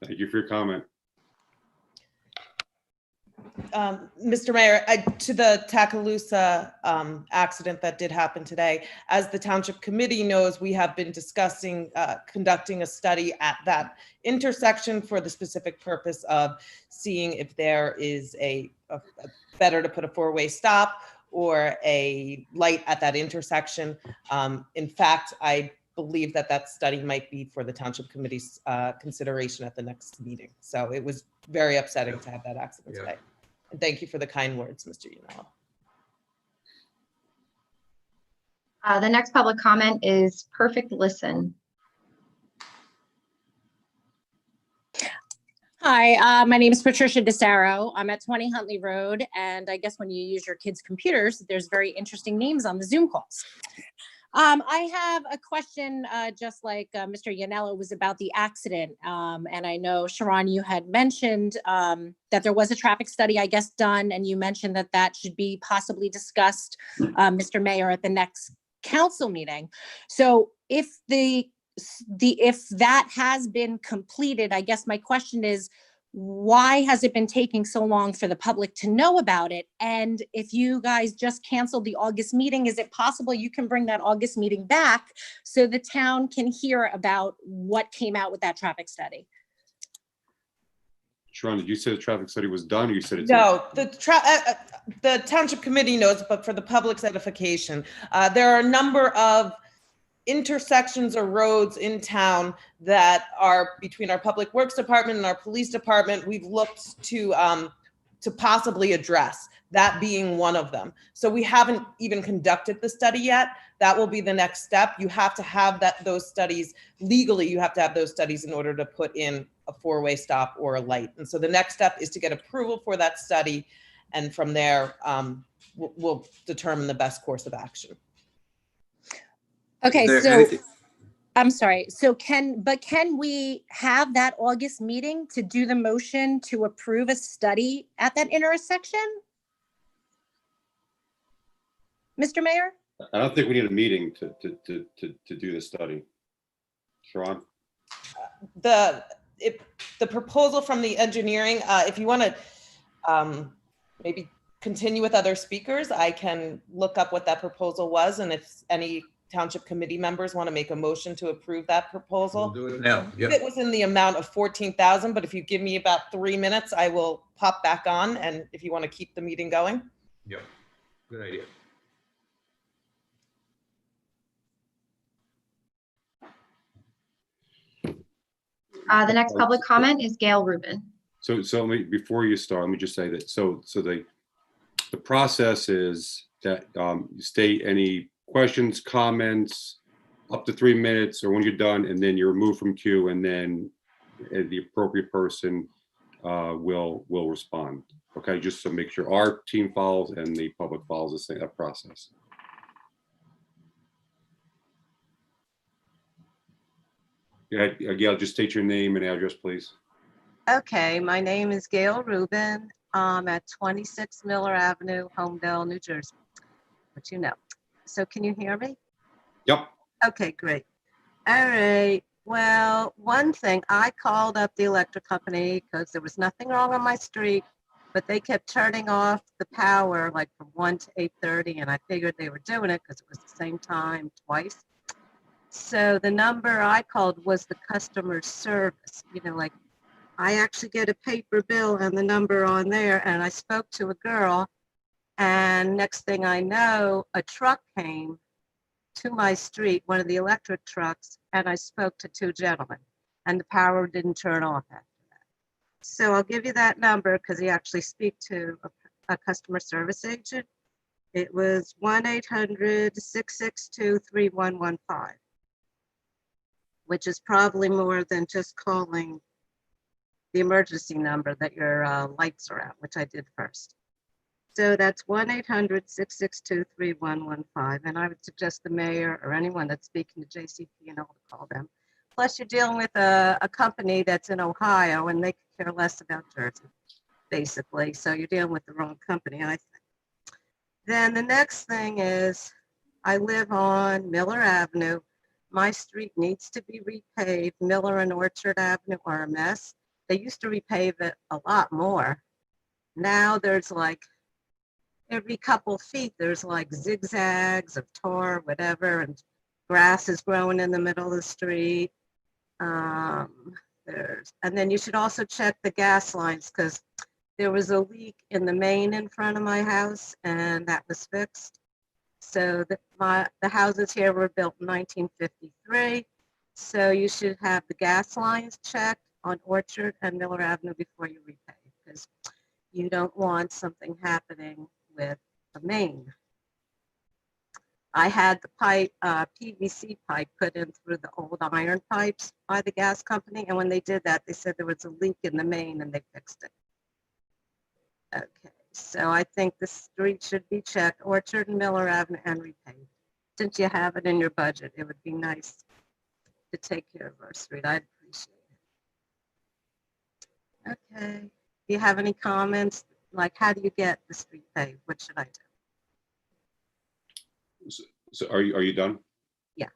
Thank you for your comment. Mr. Mayor, to the Takalusa accident that did happen today, as the Township Committee knows, we have been discussing conducting a study at that intersection for the specific purpose of seeing if there is a better to put a 4-way stop or a light at that intersection. In fact, I believe that study might be for the Township Committee's consideration at the next meeting. So it was very upsetting to have that accident today. And thank you for the kind words, Mr. Yanella. The next public comment is Perfect Listen. Hi, my name is Patricia DeSaro. I'm at 20 Huntley Road, and I guess when you use your kids' computers, there's very interesting names on the Zoom calls. I have a question, just like Mr. Yanella, was about the accident. And I know, Sharon, you had mentioned that there was a traffic study, I guess, done, and you mentioned that that should be possibly discussed, Mr. Mayor, at the next council meeting. So if if that has been completed, I guess my question is, why has it been taking so long for the public to know about it? And if you guys just canceled the August meeting, is it possible you can bring that August meeting back so the town can hear about what came out with that traffic study? Sharon, did you say the traffic study was done or you said it's? No, the Township Committee knows, but for the public's edification, there are a number of intersections or roads in town that are between our Public Works Department and our Police Department. We've looked to possibly address, that being one of them. So we haven't even conducted the study yet. That will be the next step. You have to have those studies legally. You have to have those studies in order to put in a four-way stop or a light. And so the next step is to get approval for that study. And from there, we'll determine the best course of action. Okay, Is there so anything- I'm sorry. So can we have that August meeting to do the motion to approve a study at that intersection? Mr. Mayor? I don't think we need a meeting to do this study. Sharon? The proposal from the engineering, if you want to maybe continue with other speakers, I can look up what that proposal was, and if any township committee members want to make a motion to approve that proposal. We'll do it now. Yeah. It was in the amount of 14,000, but if you give me about 3 minutes, I will pop back on, and if you want to keep the meeting going. Yeah. Good idea. The next public comment is Gail Rubin. So let me, before you start, let me just say that, so the process is that you state any questions, comments, up to 3 minutes, or when you're done, and then you're removed from queue, and then the appropriate person will respond. Okay, just to make sure our team follows and the public follows the same process. Yeah, Gail, just state your name and address, please. Okay, my name is Gail Rubin. I'm at 26 Miller Avenue, Holmdel, New Jersey, but you know. So can you hear me? Yep. Okay, great. All right. Well, one thing, I called up the electric company because there was nothing wrong on my street, but they kept turning off the power like from 1 to 8:30, and I figured they were doing it because it was the same time twice. So the number I called was the customer service, you know, like I actually get a paper bill and the number on there, and I spoke to a girl, and next thing I know, a truck came to my street, one of the electric trucks, and I spoke to 2 gentlemen, and the power didn't turn off after that. So I'll give you that number because he actually speak to a customer service agent. It was 1-800-662-3115, which is probably more than just calling the emergency number that your lights are out, which I did first. So that's 1-800-662-3115. And I would suggest the mayor or anyone that's speaking to JCP&L to call them. Plus you're dealing with a company that's in Ohio and they could care less about Jersey, basically. So you're dealing with the wrong company, I think. Then the next thing is I live on Miller Avenue. My street needs to be repaved. Miller and Orchard Avenue are a mess. They used to repave it a lot more. Now there's like every couple feet, there's like zigzags of tar, whatever, and grass is growing in the middle of the street. And then you should also check the gas lines because there was a leak in the main in front of my house and that was fixed. So the houses here were built in 1953. So you should have the gas lines checked on Orchard and Miller Avenue before you repave, because you don't want something happening with the main. I had the pipe, PVC pipe put in through the old iron pipes by the gas company, and when they did that, they said there was a leak in the main and they fixed it. Okay, so I think the street should be checked, Orchard and Miller Avenue, and repaved. Since you have it in your budget, it would be nice to take care of our street. I'd appreciate it. Okay, do you have any comments? Like, how do you get the street paved? What should I do? So are you done? Yeah.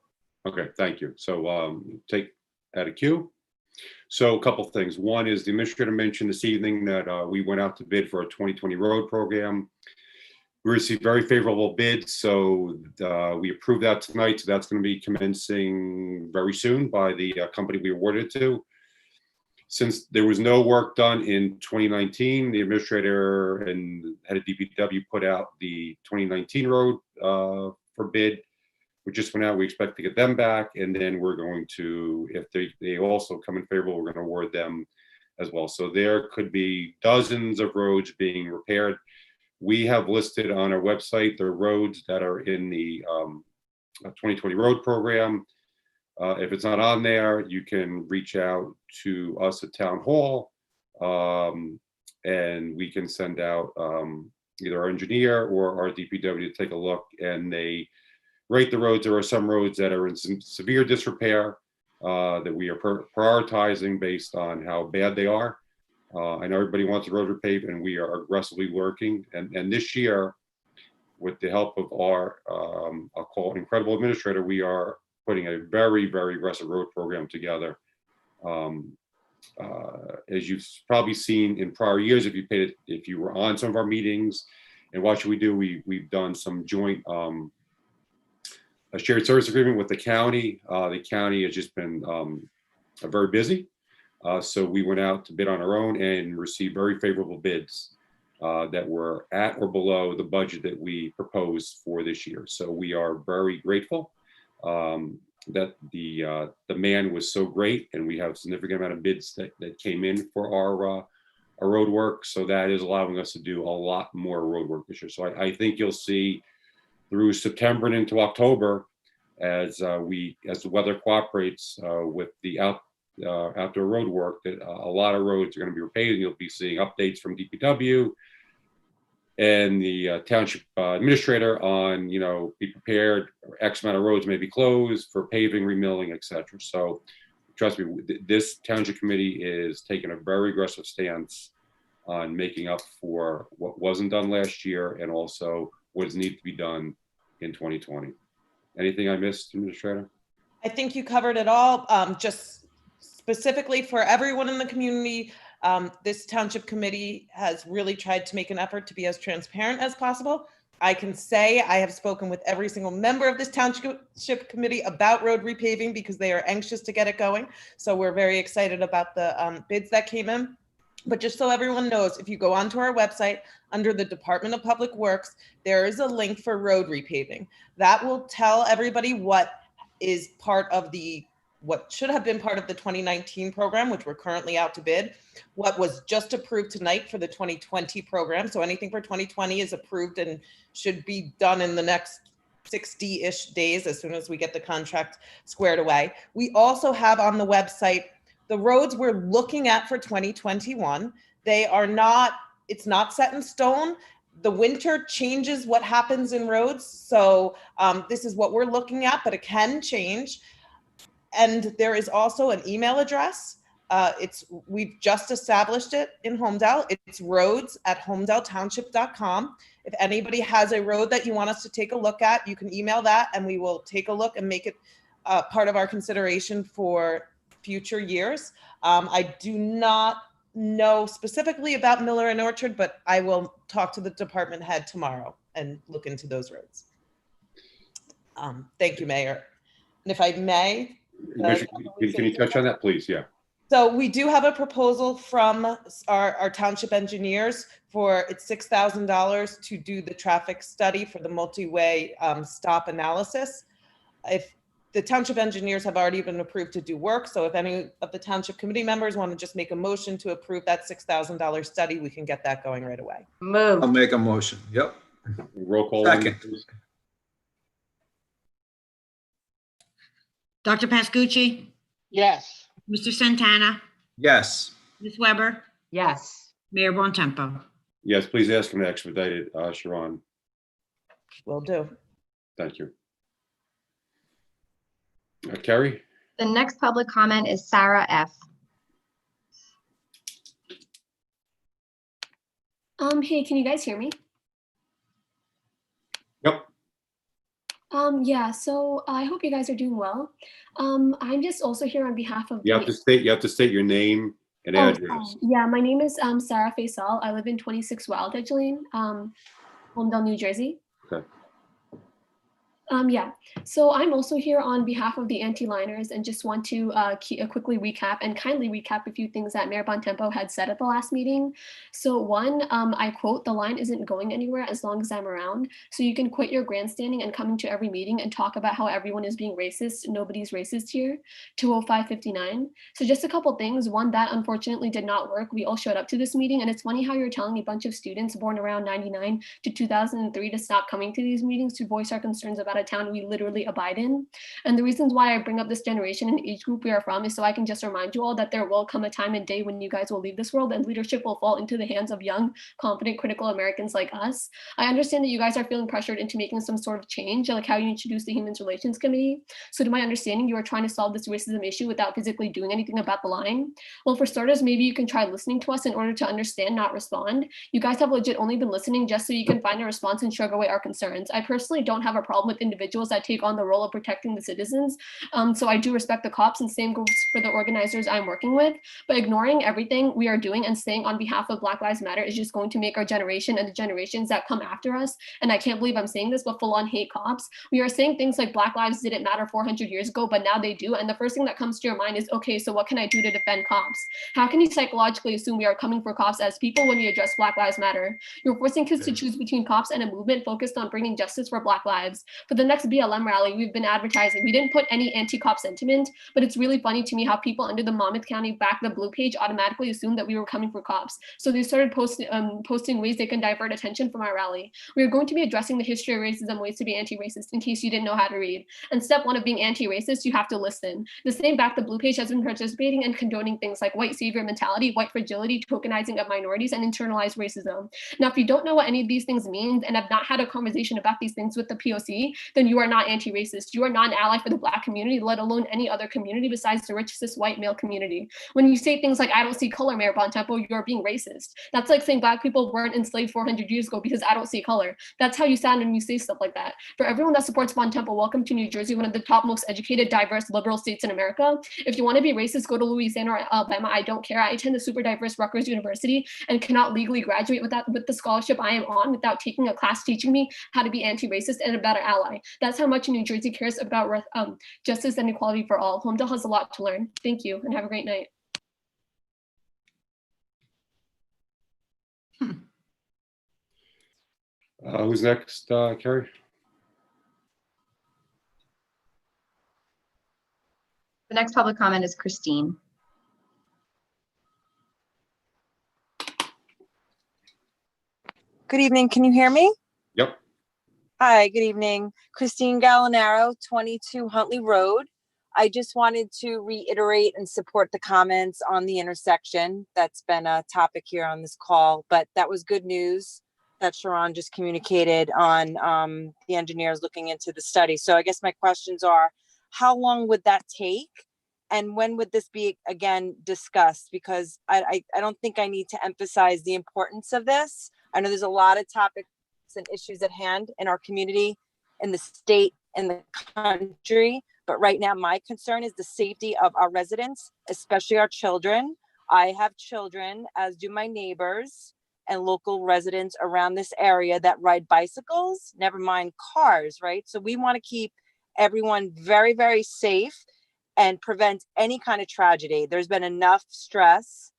Okay, thank you. So take out of queue. So a couple things. One is the administrator mentioned this evening that we went out to bid for a 2020 road program. We received very favorable bids, so we approved that tonight. So that's going to be commencing very soon by the company we awarded it to. Since there was no work done in 2019, the administrator and head of DPW put out the 2019 road for bid. We just went out, we expect to get them back, and then we're going to, if they also come in favorable, we're going to award them as well. So there could be dozens of roads being repaired. We have listed on our website the roads that are in the 2020 road program. If it's not on there, you can reach out to us at Town Hall, and we can send out either our engineer or our DPW to take a look, and they rate the roads. There are some roads that are in some severe disrepair that we are prioritizing based on how bad they are. I know everybody wants a road repaved, and we are aggressively working. And this year, with the help of our, I'll call it incredible administrator, we are putting a very, very aggressive road program together. As you've probably seen in prior years, if you were on some of our meetings and watch what we do, we've done some joint a shared service agreement with the county. The county has just been very busy. So we went out to bid on our own and received very favorable bids that were at or below the budget that we proposed for this year. So we are very grateful that the demand was so great, and we have a significant amount of bids that came in for our road work. So that is allowing us to do a lot more road work this year. So I think you'll see through September and into October, as the weather cooperates with the outdoor road work, that a lot of roads are going to be repaved, and you'll be seeing updates from DPW and the township administrator on, be prepared, X amount of roads may be closed for paving, remilling, etc. So trust me, this township committee is taking a very aggressive stance on making up for what wasn't done last year, and also what is needed to be done in 2020. Anything I missed, Administrator? I think you covered it all. Just specifically for everyone in the community, this township committee has really tried to make an effort to be as transparent as possible. I can say I have spoken with every single member of this township committee about road repaving because they are anxious to get it going. So we're very excited about the bids that came in. But just so everyone knows, if you go onto our website under the Department of Public Works, there is a link for road repaving. That will tell everybody what is part of what should have been part of the 2019 program, which we're currently out to bid, what was just approved tonight for the 2020 program. So anything for 2020 is approved and should be done in the next 60-ish days as soon as we get the contract squared away. We also have on the website the roads we're looking at for 2021. It's not set in stone. The winter changes what happens in roads. So this is what we're looking at, but it can change. And there is also an email address. We've just established it in Holmdel. It's roads@holmdeltownship.com. If anybody has a road that you want us to take a look at, you can email that and we will take a look and make it part of our consideration for future years. I do not know specifically about Miller and Orchard, but I will talk to the department head tomorrow and look into those roads. Thank you, Mayor. And if I may, Can you touch on that, please? Yeah. So we do have a proposal from our township engineers for it's $6,000 to do the traffic study for the multi-way stop analysis. If the township engineers have already been approved to do work, so if any of the township committee members want to just make a motion to approve that $6,000 study, we can get that going right away. I'll make a motion. Yep. Roll call. Second. Dr. Pascucci, Yes. Mr. Santana, Yes. Ms. Weber, Yes. Mayor Bontempo. Yes, please ask him to expedite it, Sharon. Will do. Thank you. Carrie? The next public comment is Sarah F. Hey, can you guys hear me? Yep. Yeah, so I hope you guys are doing well. I'm just also here on behalf of. You have to state your name and address. Yeah, my name is Sarah Faisal. I live in 26 Wild Edge Lane, Holmdel, New Jersey. Okay. Yeah, so I'm also here on behalf of the anti-liners and just want to quickly recap and kindly recap a few things that Mayor Bontempo had said at the last meeting. So one, I quote, "The line isn't going anywhere as long as I'm around. So you can quit your grandstanding and coming to every meeting and talk about how everyone is being racist. Nobody's racist here." 20559. So just a couple things. One, that unfortunately did not work. We all showed up to this meeting, and it's funny how you're telling a bunch of students born around 99 to 2003 to stop coming to these meetings to voice our concerns about of town we literally abide in. And the reasons why I bring up this generation and age group we are from is so I can just remind you all that there will come a time and day when you guys will leave this world and leadership will fall into the hands of young, confident, critical Americans like us. I understand that you guys are feeling pressured into making some sort of change, like how you introduced the Human Relations Committee. So to my understanding, you are trying to solve this racism issue without physically doing anything about the line. Well, for starters, maybe you can try listening to us in order to understand, not respond. You guys have legit only been listening just so you can find a response and shrug away our concerns. I personally don't have a problem with individuals that take on the role of protecting the citizens. So I do respect the cops, and same goes for the organizers I'm working with. But ignoring everything we are doing and saying on behalf of Black Lives Matter is just going to make our generation and the generations that come after us, and I can't believe I'm saying this, but full on hate cops. We are saying things like Black lives didn't matter 400 years ago, but now they do. And the first thing that comes to your mind is, okay, so what can I do to defend cops? How can you psychologically assume we are coming for cops as people when we address Black Lives Matter? You're forcing kids to choose between cops and a movement focused on bringing justice for Black lives. For the next BLM rally, we've been advertising. We didn't put any anti-cop sentiment, but it's really funny to me how people under the Monmouth County Back the Blue page automatically assumed that we were coming for cops. So they started posting ways they can divert attention from our rally. We are going to be addressing the history of racism, ways to be anti-racist, in case you didn't know how to read. And step one of being anti-racist, you have to listen. The same Back the Blue page has been participating and condoning things like white savior mentality, white fragility, tokenizing of minorities, and internalized racism. Now, if you don't know what any of these things mean and have not had a conversation about these things with the POC, then you are not anti-racist. You are not an ally for the Black community, let alone any other community besides the rich cis white male community. When you say things like, I don't see color, Mayor Bontempo, you're being racist. That's like saying Black people weren't enslaved 400 years ago because I don't see color. That's how you sound when you say stuff like that. For everyone that supports Bontempo, welcome to New Jersey, one of the top most educated, diverse, liberal states in America. If you want to be racist, go to Louisiana or Alabama. I don't care. I attend the super diverse Rutgers University and cannot legally graduate with the scholarship I am on without taking a class teaching me how to be anti-racist and a better ally. That's how much New Jersey cares about justice and equality for all. Holmdel has a lot to learn. Thank you and have a great night. Who's next, Carrie? The next public comment is Christine. Good evening. Can you hear me? Yep. Hi, good evening. Christine Gallinaro, 22 Huntley Road. I just wanted to reiterate and support the comments on the intersection. That's been a topic here on this call, but that was good news that Sharon just communicated on the engineers looking into the study. So I guess my questions are, how long would that take? And when would this be again discussed? Because I don't think I need to emphasize the importance of this. I know there's a lot of topics and issues at hand in our community, in the state, in the country. But right now, my concern is the safety of our residents, especially our children. I have children, as do my neighbors and local residents around this area that ride bicycles, never mind cars, right? So we want to keep everyone very, very safe and prevent any kind of tragedy. There's been enough stress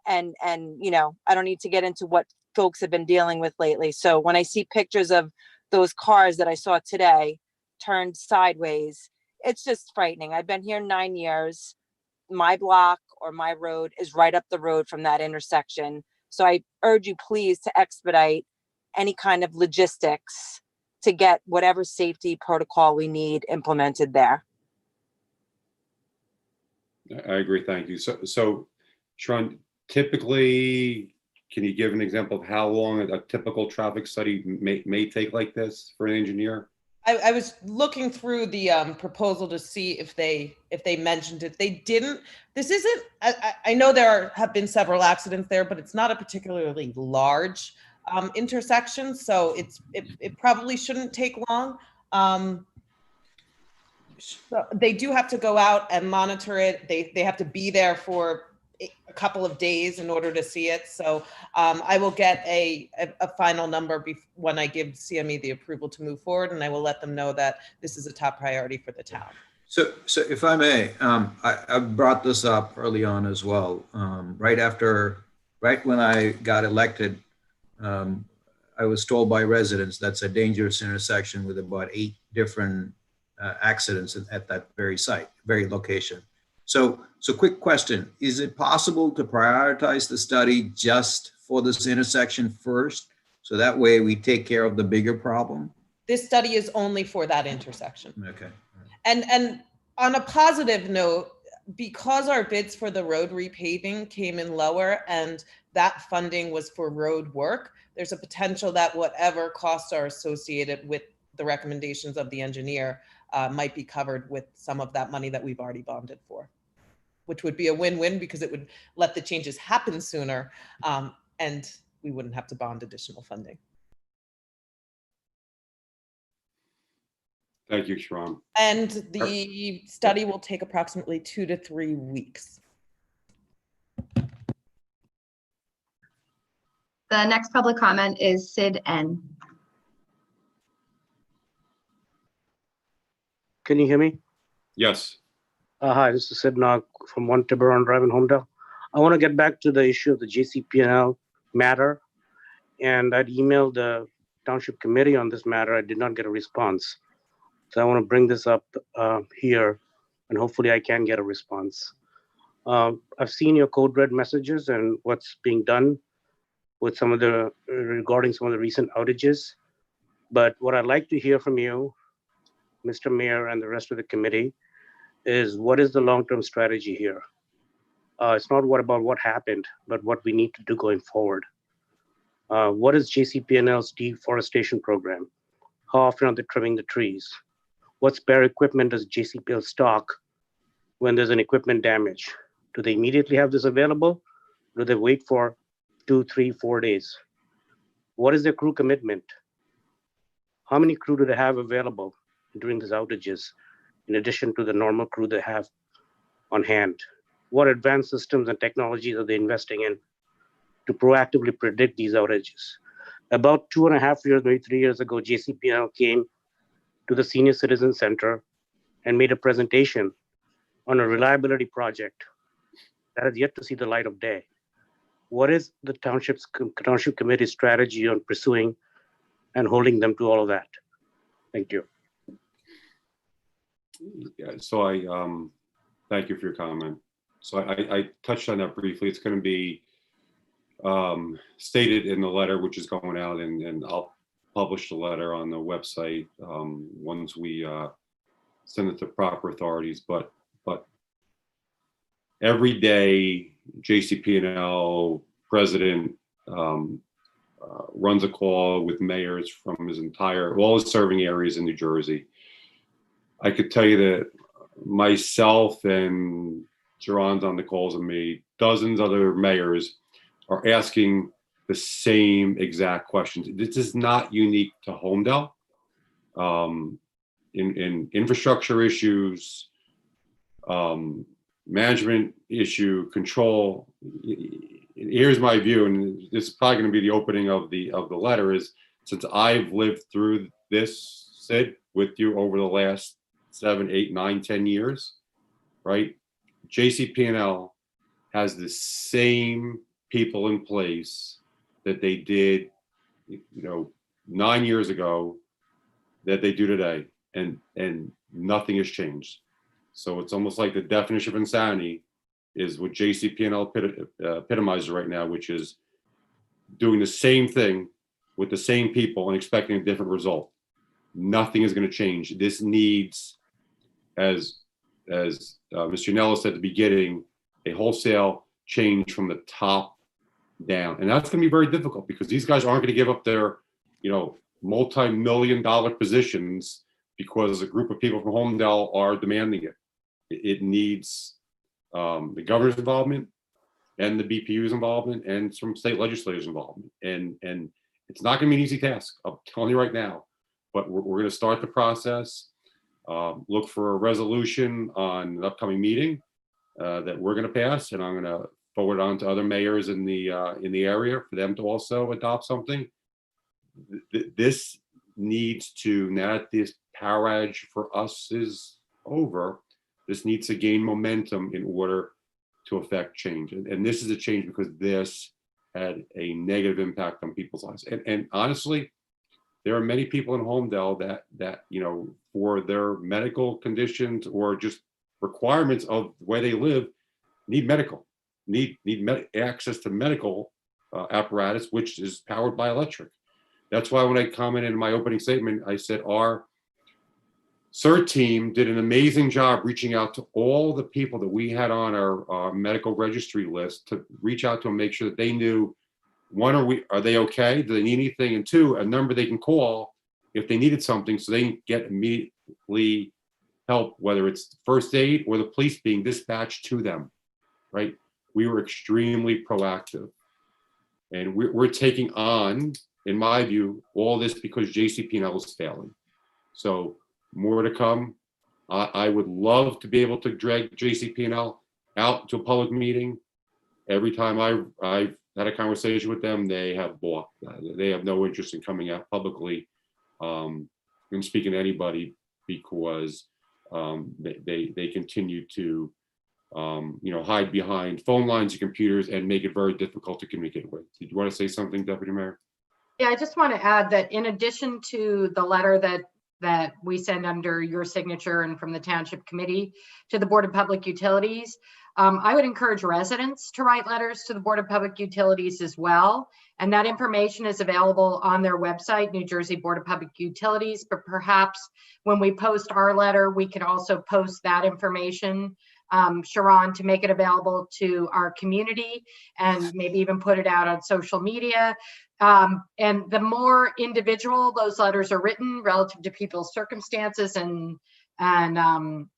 and you know, I don't need to get into what folks have been dealing with lately. So when I see pictures of those cars that I saw today turned sideways, it's just frightening. I've been here 9 years. My block or my road is right up the road from that intersection. So I urge you please to expedite any kind of logistics to get whatever safety protocol we need implemented there. I agree. Thank you. So Sharon, typically, can you give an example of how long a typical traffic study may take like this for an engineer? I was looking through the proposal to see if they mentioned it. They didn't. This isn't. I know have been several accidents there, but it's not a particularly large intersection, so it probably shouldn't take long. So they do have to go out and monitor it. They have to be there for a couple of days in order to see it. So I will get a final number when I give CME the approval to move forward, and I will let them know that this is a top priority for the town. So if I may, I brought this up early on as well. Right when I got elected, I was told by residents that's a dangerous intersection with about 8 different accidents at that very site, very location. So quick question, is it possible to prioritize the study just for this intersection first? So that way we take care of the bigger problem This study is only for that intersection. Okay. And on a positive note, because our bids for the road repaving came in lower and that funding was for road work, there's a potential that whatever costs are associated with the recommendations of the engineer might be covered with some of that money that we've already bonded for, which would be a win-win because it would let the changes happen sooner, and we wouldn't have to bond additional funding. Thank you, Sharon. And the study will take approximately 2 to 3 weeks. The next public comment is Sid N. Can you hear me? Yes. Hi, this is Sid Nog from 1 Tiburon Drive in Holmdel. I want to get back to the issue of the JCP&L matter. And I'd emailed the Township Committee on this matter. I did not get a response. So I want to bring this up here, and hopefully I can get a response. I've seen your code red messages and what's being done with some of the, regarding some of the recent outages. But what I'd like to hear from you, Mr. Mayor, and the rest of the committee, is what is the long-term strategy here? It's not about what happened, but what we need to do going forward. What is JCP&L's deforestation program? How often are they trimming the trees? What spare equipment does JCPL stock when there's an equipment damage? Do they immediately have this available? Do they wait for 2, 3, 4 days? What is their crew commitment? How many crew do they have available during these outages, in addition to the normal crew they have on hand? What advanced systems and technologies are they investing in to proactively predict these outages? About 2.5 years, maybe 3 years ago, JCPL came to the Senior Citizen Center and made a presentation on a reliability project that has yet to see the light of day. What is the Township Committee's strategy on pursuing and holding them to all of that? Thank you. Yeah, so I thank you for your comment. So I touched on that briefly. It's going to be stated in the letter, which is going out, and I'll publish the letter on the website once we send it to proper authorities. But every day, JCP&L president runs a call with mayors from all his serving areas in New Jersey. I could tell you that myself and Sharon's on the calls with me, dozens of other mayors are asking the same exact questions. This is not unique to Holmdel. In infrastructure issues, management issue, control. Here's my view, and this is probably going to be the opening of the letter. Is since I've lived through this, Sid, with you over the last 7, 8, 9, 10 years, right? JCP&L has the same people in place that they did, 9 years ago, that they do today, and nothing has changed. So it's almost like the definition of insanity is what JCP&L epitomizes right now, which is doing the same thing with the same people and expecting a different result. Nothing is going to change. This needs, as Mr. Nello said at the beginning, a wholesale change from the top down. And that's going to be very difficult because these guys aren't going to give up their, multi-million-dollar positions because a group of people from Holmdel are demanding it. It needs the governor's involvement and the BPU's involvement and some state legislators' involvement. And it's not going to be an easy task, I'm telling you right now. But we're going to start the process. Look for a resolution on an upcoming meeting that we're going to pass, and I'm going to forward on to other mayors in the area for them to also adopt something. This needs to, now that this power outage for us is over, this needs to gain momentum in order to affect change. And this is a change because this had a negative impact on people's lives. And honestly, there are many people in Holmdel that for their medical conditions or just requirements of where they live, need access to medical apparatus, which is powered by electric. That's why when I commented in my opening statement, I said our CERT team did an amazing job reaching out to all the people that we had on our medical registry list to reach out to them, make sure that they knew, one, are they okay? Do they need anything? And two, a number they can call if they needed something so they can get immediately help, whether it's first aid or the police being dispatched to them, right? We were extremely proactive. And we're taking on, in my view, all this because JCP&L is failing. So more to come. I would love to be able to drag JCP&L out to a public meeting. Every time I've had a conversation with them, they have balked. They have no interest in coming out publicly and speaking to anybody because they continue to hide behind phone lines and computers and make it very difficult to communicate with. Did you want to say something, Deputy Mayor? Yeah, I just want to add that in addition to the letter that we send under your signature and from the Township Committee to the Board of Public Utilities, I would encourage residents to write letters to the Board of Public Utilities as well. And that information is available on their website, New Jersey Board of Public Utilities. But perhaps when we post our letter, we can also post that information, Sharon, to make it available to our community and maybe even put it out on social media. And the more individual those letters are written relative to people's circumstances and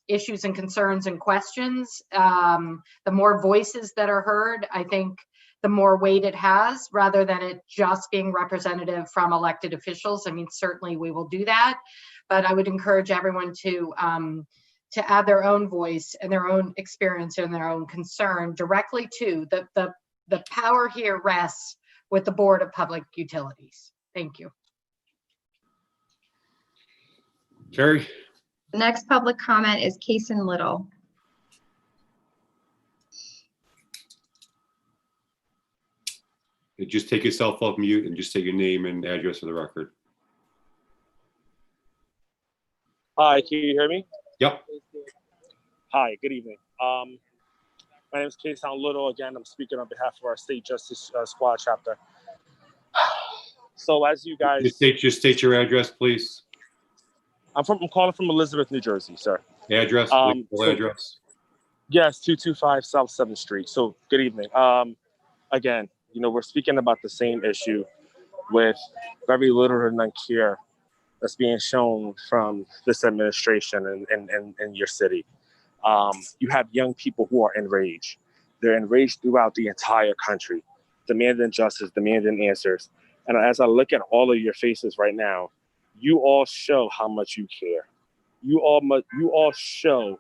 issues and concerns and questions, the more voices that are heard, I think the more weight it has, rather than it just being representative from elected officials. I mean, certainly we will do that, but I would encourage everyone to add their own voice and their own experience and their own concern directly to the power here rests with the Board of Public Utilities. Thank you. Carrie? The next public comment is Kason Little. Just take yourself off mute and just say your name and address for the record. Hi, can you hear me? Yep. Hi, good evening. My name is Kason Little. Again, I'm speaking on behalf of our State Justice Squad chapter. So as you guys... Just state your address, please. I'm calling from Elizabeth, New Jersey, sir. Address, please, full address. Yes, 225 South 7th Street. So good evening. Again, we're speaking about the same issue with very little or none care that's being shown from this administration and your city. You have young people who are enraged. They're enraged throughout the entire country, demanding justice, demanding answers. And as I look at all of your faces right now, you all show how much you care. You all show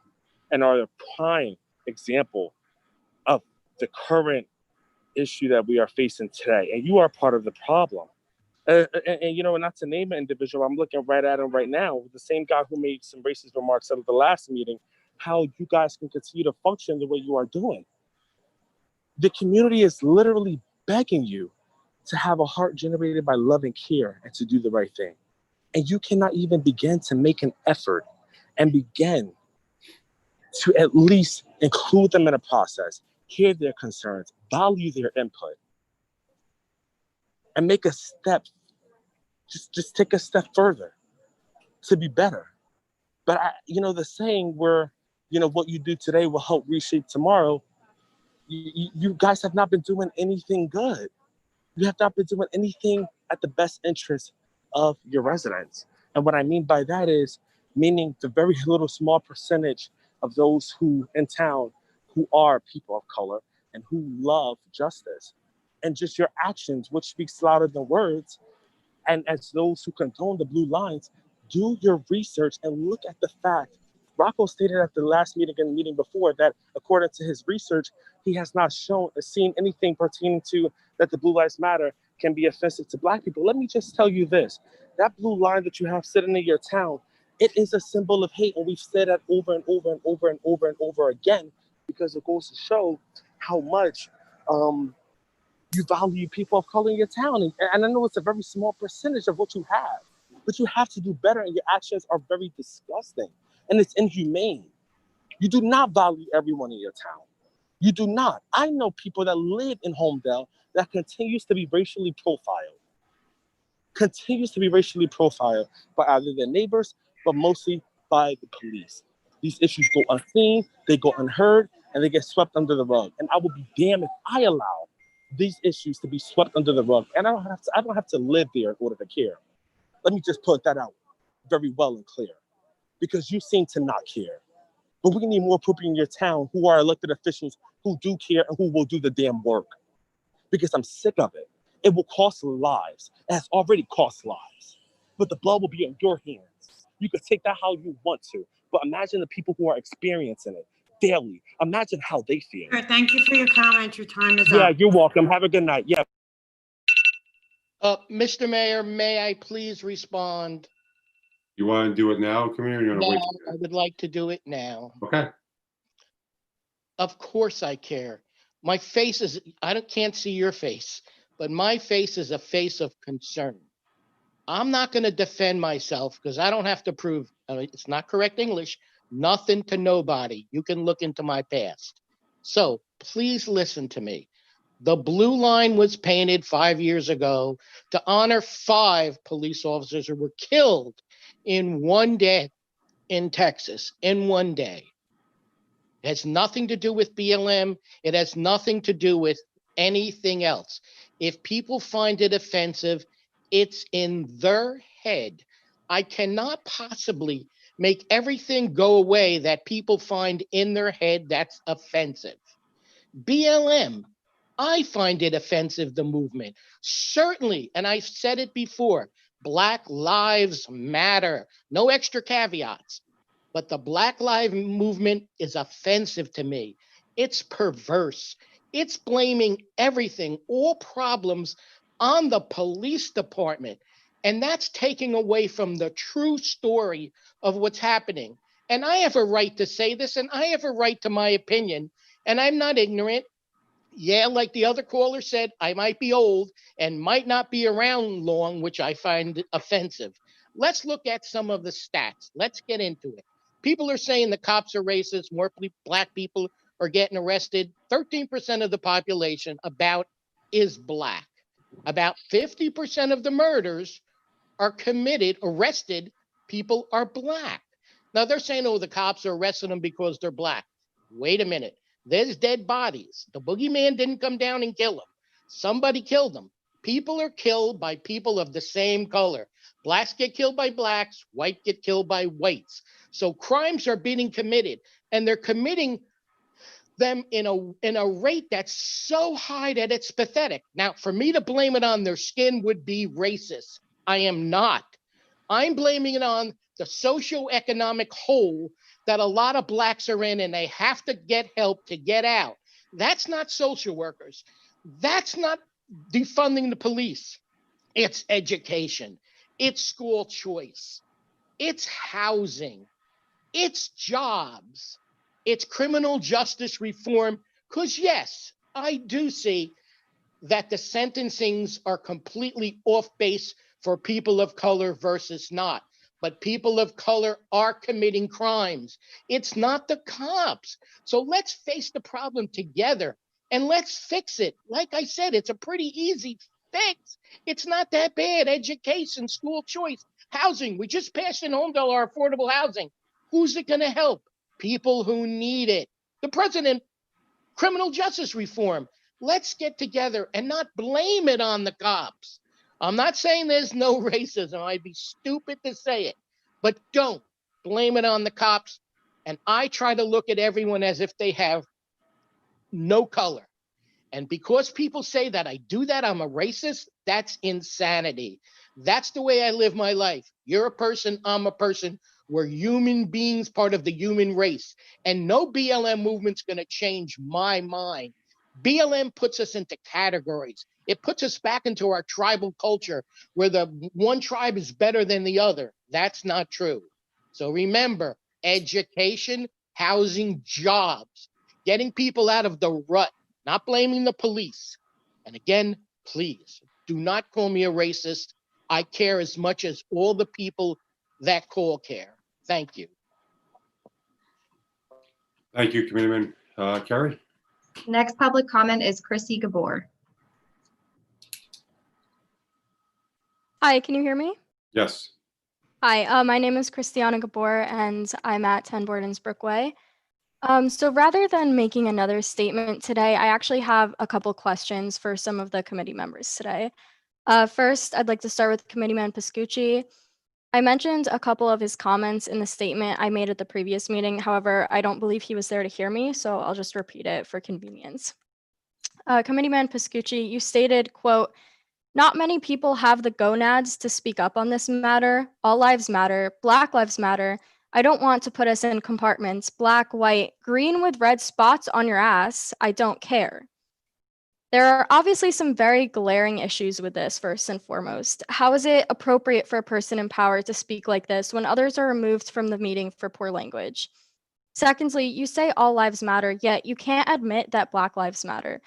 and are a prime example of the current issue that we are facing today. And you are part of the problem. And not to name an individual, I'm looking right at him right now, the same guy who made some racist remarks at the last meeting, how you guys can continue to function the way you are doing. The community is literally begging you to have a heart generated by love and care and to do the right thing. And you cannot even begin to make an effort and begin to at least include them in a process, hear their concerns, value their input, and make a step, just take a step further to be better. But the saying where, what you do today will help reshape tomorrow, you guys have not been doing anything good. You have not been doing anything at the best interest of your residents. And what I mean by that is meaning the very little small percentage of those who in town who are people of color and who love justice. And just your actions, which speaks louder than words. And as those who condone the blue lines, do your research and look at the fact. Rocco stated at the last meeting and the meeting before that according to his research, he has not seen anything pertaining to that the Blue Lives Matter can be offensive to Black people. Let me just tell you this, that blue line that you have sitting in your town, it is a symbol of hate. And we've said that over and over and over and over and over again, because it goes to show how much you value people of color in your town. And I know it's a very small percentage of what you have, but you have to do better, and your actions are very disgusting and it's inhumane. You do not value everyone in your town. You do not. I know people that live in Holmdel that continues to be racially profiled. continues to be racially profiled by either their neighbors, but mostly by the police. These issues go unseen, they go unheard, and they get swept under the rug. And I will be damned if I allow these issues to be swept under the rug. And I don't have to live there in order to care. Let me just put that out very well and clear, because you seem to not care. But we need more people in your town who are elected officials who do care and who will do the damn work. Because I'm sick of it. It will cost lives. It has already cost lives. But the blood will be in your hands. You can take that how you want to. But imagine the people who are experiencing it daily. Imagine how they feel. Thank you for your comment. Your time is Yeah, up. you're welcome. Have a good night. Yeah. Mr. Mayor, may I please respond? You want to do it now, Commissioner? You want to Now, wait? I would like to do it now. Okay. Of course I care. My face is, can't see your face, but my face is a face of concern. I'm not going to defend myself because I don't have to prove, it's not correct English, nothing to nobody. You can look into my past. So please listen to me. The blue line was painted 5 years ago to honor 5 police officers who were killed in one day in Texas, in one day. It has nothing to do with BLM. It has nothing to do with anything else. If people find it offensive, it's in their head. I cannot possibly make everything go away that people find in their head that's offensive. BLM, I find it offensive, the movement. Certainly, and I've said it before, Black Lives Matter. No extra caveats. But the Black Lives Movement is offensive to me. It's perverse. It's blaming everything, all problems on the police department. And that's taking away from the true story of what's happening. And I have a right to say this, and I have a right to my opinion, and I'm not ignorant. Yeah, like the other caller said, I might be old and might not be around long, which I find offensive. Let's look at some of the stats. Let's get into it. People are saying the cops are racist, more Black people are getting arrested. 13% of the population about is Black. About 50% of the murders are arrested, people are Black. Now they're saying, oh, the cops are arresting them because they're Black. Wait a minute. There's dead bodies. The boogeyman didn't come down and kill them. Somebody killed them. People are killed by people of the same color. Blacks get killed by blacks, white get killed by whites. So crimes are being committed, and they're committing them in a rate that's so high that it's pathetic. Now, for me to blame it on their skin would be racist. I am not. I'm blaming it on the socioeconomic hole that a lot of Blacks are in, and they have to get help to get out. That's not social workers. That's not defunding the police. It's education. It's school choice. It's housing. It's jobs. It's criminal justice reform. Because yes, I do see that the sentencings are completely off base for people of color versus not. But people of color are committing crimes. It's not the cops. So let's face the problem together and let's fix it. Like I said, it's a pretty easy fix. It's not that bad. Education, school choice, housing. We just passed in Holmdel our affordable housing. Who's it going to help? People who need it. The president, criminal justice reform. Let's get together and not blame it on the cops. I'm not saying there's no racism. I'd be stupid to say it, but don't blame it on the cops. And I try to look at everyone as if they have no color. And because people say that I do that, I'm a racist, that's insanity. That's the way I live my life. You're a person, I'm a person. We're human beings, part of the human race. And no BLM movement's going to change my mind. BLM puts us into categories. It puts us back into our tribal culture where the one tribe is better than the other. That's not true. So remember, education, housing, jobs, getting people out of the rut, not blaming the police. And again, please do not call me a racist. I care as much as all the people that call care. Thank you. Thank you, Committeeman. Carrie? Next public comment is Chrissy Gabor. Hi, can you hear me? Yes. Hi, my name is Christiana Gabor, and I'm at 10 Borden's Brookway. So rather than making another statement today, I actually have a couple questions for some of the committee members today. First, I'd like to start with Committeeman Pascucci. I mentioned a couple of his comments in the statement I made at the previous meeting. However, I don't believe he was there to hear me, so I'll just repeat it for convenience. Committeeman Pascucci, you stated, quote, "Not many people have the gonads to speak up on this matter. All lives matter. Black lives matter. I don't want to put us in compartments, black, white, green with red spots on your ass. I don't care." There are obviously some very glaring issues with this, first and foremost. How is it appropriate for a person in power to speak like this when others are removed from the meeting for poor language? Secondly, you say all lives matter, yet you can't admit that Black lives matter.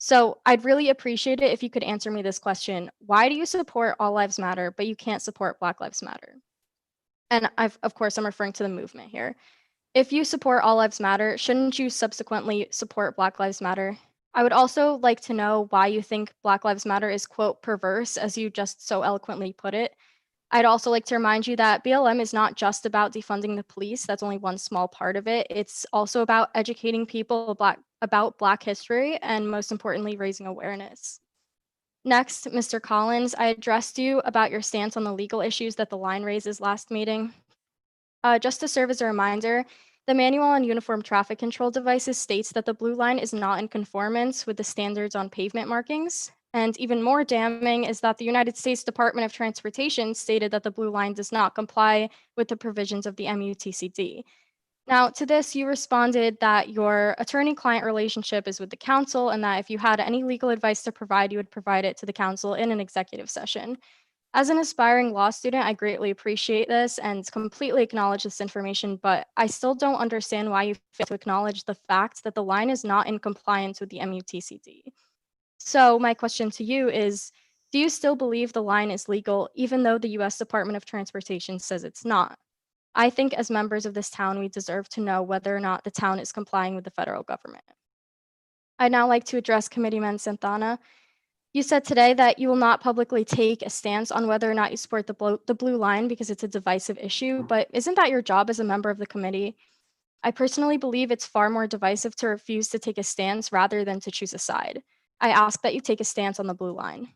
So I'd really appreciate it if you could answer me this question. Why do you support all lives matter, but you can't support Black lives matter? And of course, I'm referring to the movement here. If you support all lives matter, shouldn't you subsequently support Black lives matter? I would also like to know why you think Black lives matter is, quote, perverse, as you just so eloquently put it. I'd also like to remind you that BLM is not just about defunding the police. That's only one small part of it. It's also about educating people about Black history and, most importantly, raising awareness. Next, Mr. Collins, I addressed you about your stance on the legal issues that the line raises last meeting. Just to serve as a reminder, the Manual on Uniform Traffic Control Devices states that the blue line is not in conformance with the standards on pavement markings. And even more damning is that the United States Department of Transportation stated that the blue line does not comply with the provisions of the MUTCD. Now, to this, you responded that your attorney-client relationship is with the council and that if you had any legal advice to provide, you would provide it to the council in an executive session. As an aspiring law student, I greatly appreciate this and completely acknowledge this information, but I still don't understand why you fail to acknowledge the fact that the line is not in compliance with the MUTCD. So my question to you is, do you still believe the line is legal, even though the US Department of Transportation says it's not? I think as members of this town, we deserve to know whether or not the town is complying with the federal government. I'd now like to address Committeeman Santana. You said today that you will not publicly take a stance on whether or not you support the blue line because it's a divisive issue, but isn't that your job as a member of the committee? I personally believe it's far more divisive to refuse to take a stance rather than to choose a side. I ask that you take a stance on the blue line.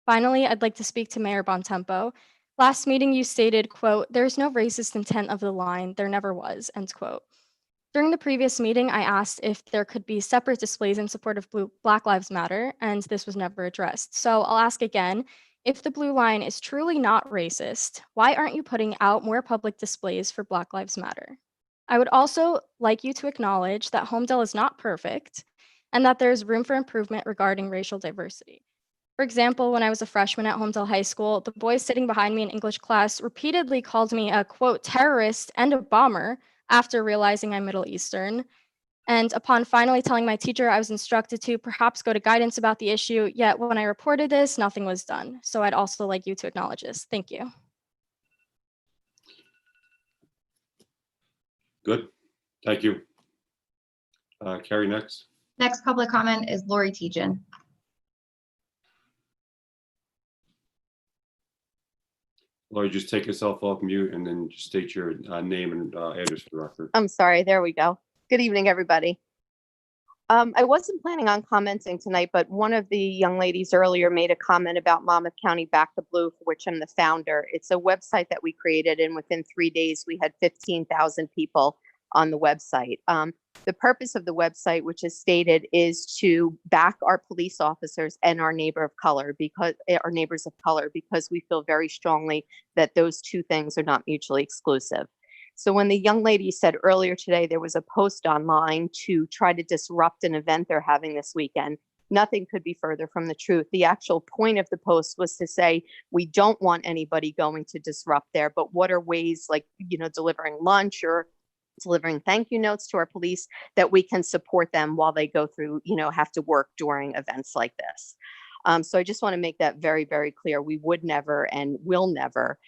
Finally, I'd like to speak to Mayor Bontempo. Last meeting, you stated, quote, "There's no racist intent of the line. There never was," end quote. During the previous meeting, I asked if there could be separate displays in support of Black Lives Matter, and this was never addressed. So I'll ask again, if the blue line is truly not racist, why aren't you putting out more public displays for Black Lives Matter? I would also like you to acknowledge that Holmdel is not perfect and that there's room for improvement regarding racial diversity. For example, when I was a freshman at Holmdel High School, the boy sitting behind me in English class repeatedly called me a, quote, terrorist and a bomber after realizing I'm Middle Eastern. And upon finally telling my teacher, I was instructed to perhaps go to guidance about the issue, yet when I reported this, nothing was done. So I'd also like you to acknowledge this. Thank you. Good. Thank you. Carrie, next. Next public comment is Lori Tejan. Lori, just take yourself off mute and then just state your name and address for the record. I'm sorry, there we go. Good evening, everybody. I wasn't planning on commenting tonight, but one of the young ladies earlier made a comment about Monmouth County Back the Blue, for which I'm the founder. It's a website that we created, and within 3 days, we had 15,000 people on the website. The purpose of the website, which is stated, is to back our police officers and our neighbors of color, because we feel very strongly that those two things are not mutually exclusive. So when the young lady said earlier today there was a post online to try to disrupt an event they're having this weekend, nothing could be further from the truth. The actual point of the post was to say, we don't want anybody going to disrupt there, but what are ways, like, delivering lunch or delivering thank you notes to our police, that we can support them while they go through, have to work during events like this. So I just want to make that very, very clear. We would never and will never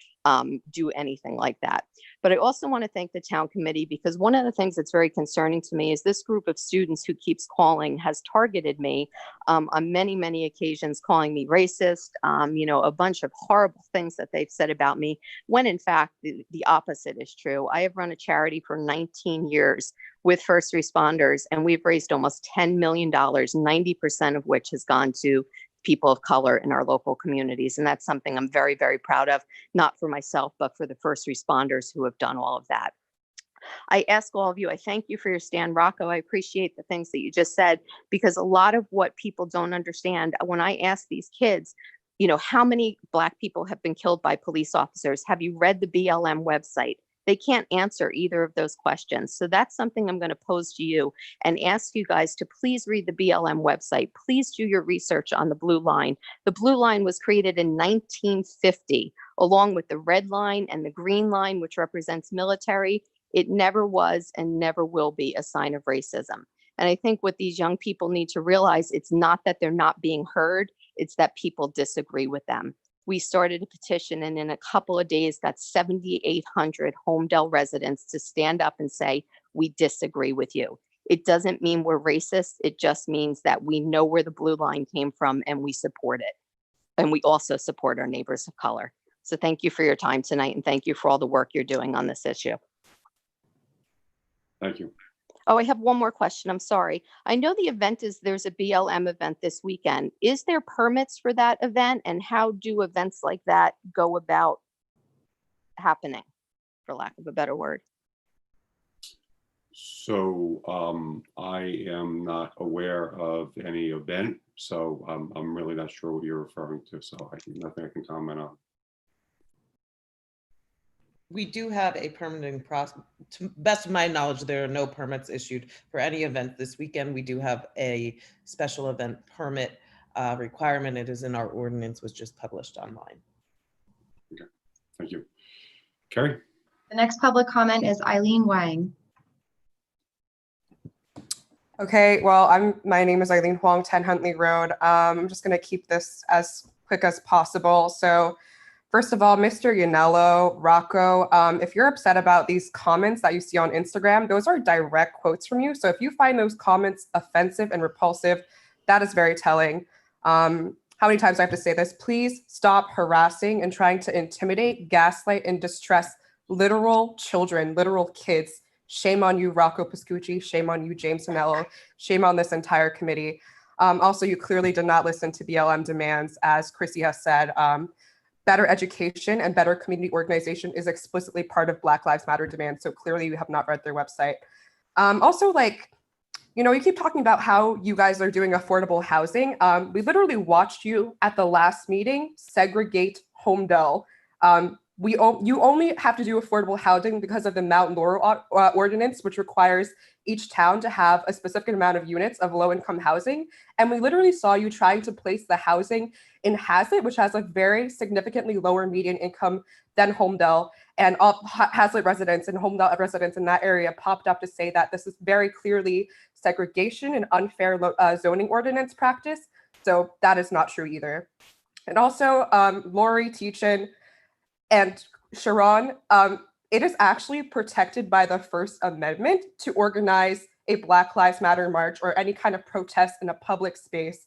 do anything like that. But I also want to thank the town committee, because one of the things that's very concerning to me is this group of students who keeps calling has targeted me on many, many occasions, calling me racist, a bunch of horrible things that they've said about me, when in fact the opposite is true. I have run a charity for 19 years with first responders, and we've raised almost $10 million, 90% of which has gone to people of color in our local communities. And that's something I'm very, very proud of, not for myself, but for the first responders who have done all of that. I ask all of you, I thank you for your stand. Rocco, I appreciate the things that you just said, because a lot of what people don't understand, when I ask these kids, how many Black people have been killed by police officers? Have you read the BLM website? They can't answer either of those questions. So that's something I'm going to pose to you and ask you guys to please read the BLM website. Please do your research on the Blue Line. The Blue Line was created in 1950, along with the Red Line and the Green Line, which represents military. It never was and never will be a sign of racism. And I think what these young people need to realize, it's not that they're not being heard, it's that people disagree with them. We started a petition, and in a couple of days got 7,800 Holmdel residents to stand up and say, we disagree with you. It doesn't mean we're racist. It just means that we know where the Blue Line came from and we support it. And we also support our neighbors of color. So thank you for your time tonight, and thank you for all the work you're doing on this issue. Thank you. Oh, I have one more question. I'm sorry. I know the event there's a BLM event this weekend. Is there permits for that event, and how do events like that go about happening, for lack of a better word? So I am not aware of any event, so I'm really not sure what you're referring to. So nothing I can comment on. We do have a permitting process. To best of my knowledge, there are no permits issued for any event this weekend. We do have a special event permit requirement. It is in our ordinance, was just published online. Okay, thank you. Carrie? The next public comment is Eileen Wang. Okay, well, my name is Eileen Huang, 10 Huntley Road. I'm just going to keep this as quick as possible. So first of all, Mr. Yanello, Rocco, if you're upset about these comments that you see on Instagram, those are direct quotes from you. So if you find those comments offensive and repulsive, that is very telling. How many times do I have to say this? Please stop harassing and trying to intimidate, gaslight, and distress literal children, literal kids. Shame on you, Rocco Pascucci. Shame on you, James Yanello. Shame on this entire committee. Also, you clearly did not listen to BLM demands, as Chrissy has said. Better education and better community organization is explicitly part of Black Lives Matter demand. So clearly you have not read their website. Also, you keep talking about how you guys are doing affordable housing. We literally watched you at the last meeting segregate Holmdel. You only have to do affordable housing because of the Mount Laurel ordinance, which requires each town to have a specific amount of units of low-income housing. And we literally saw you trying to place the housing in Hazlet, which has a very significantly lower median income than Holmdel. And all Hazlet residents and Holmdel residents in that area popped up to say that this is very clearly segregation and unfair zoning ordinance practice. So that is not true either. And also, Lori Teachin and Sharon, it is actually protected by the First Amendment to organize a Black Lives Matter march or any kind of protest in a public space.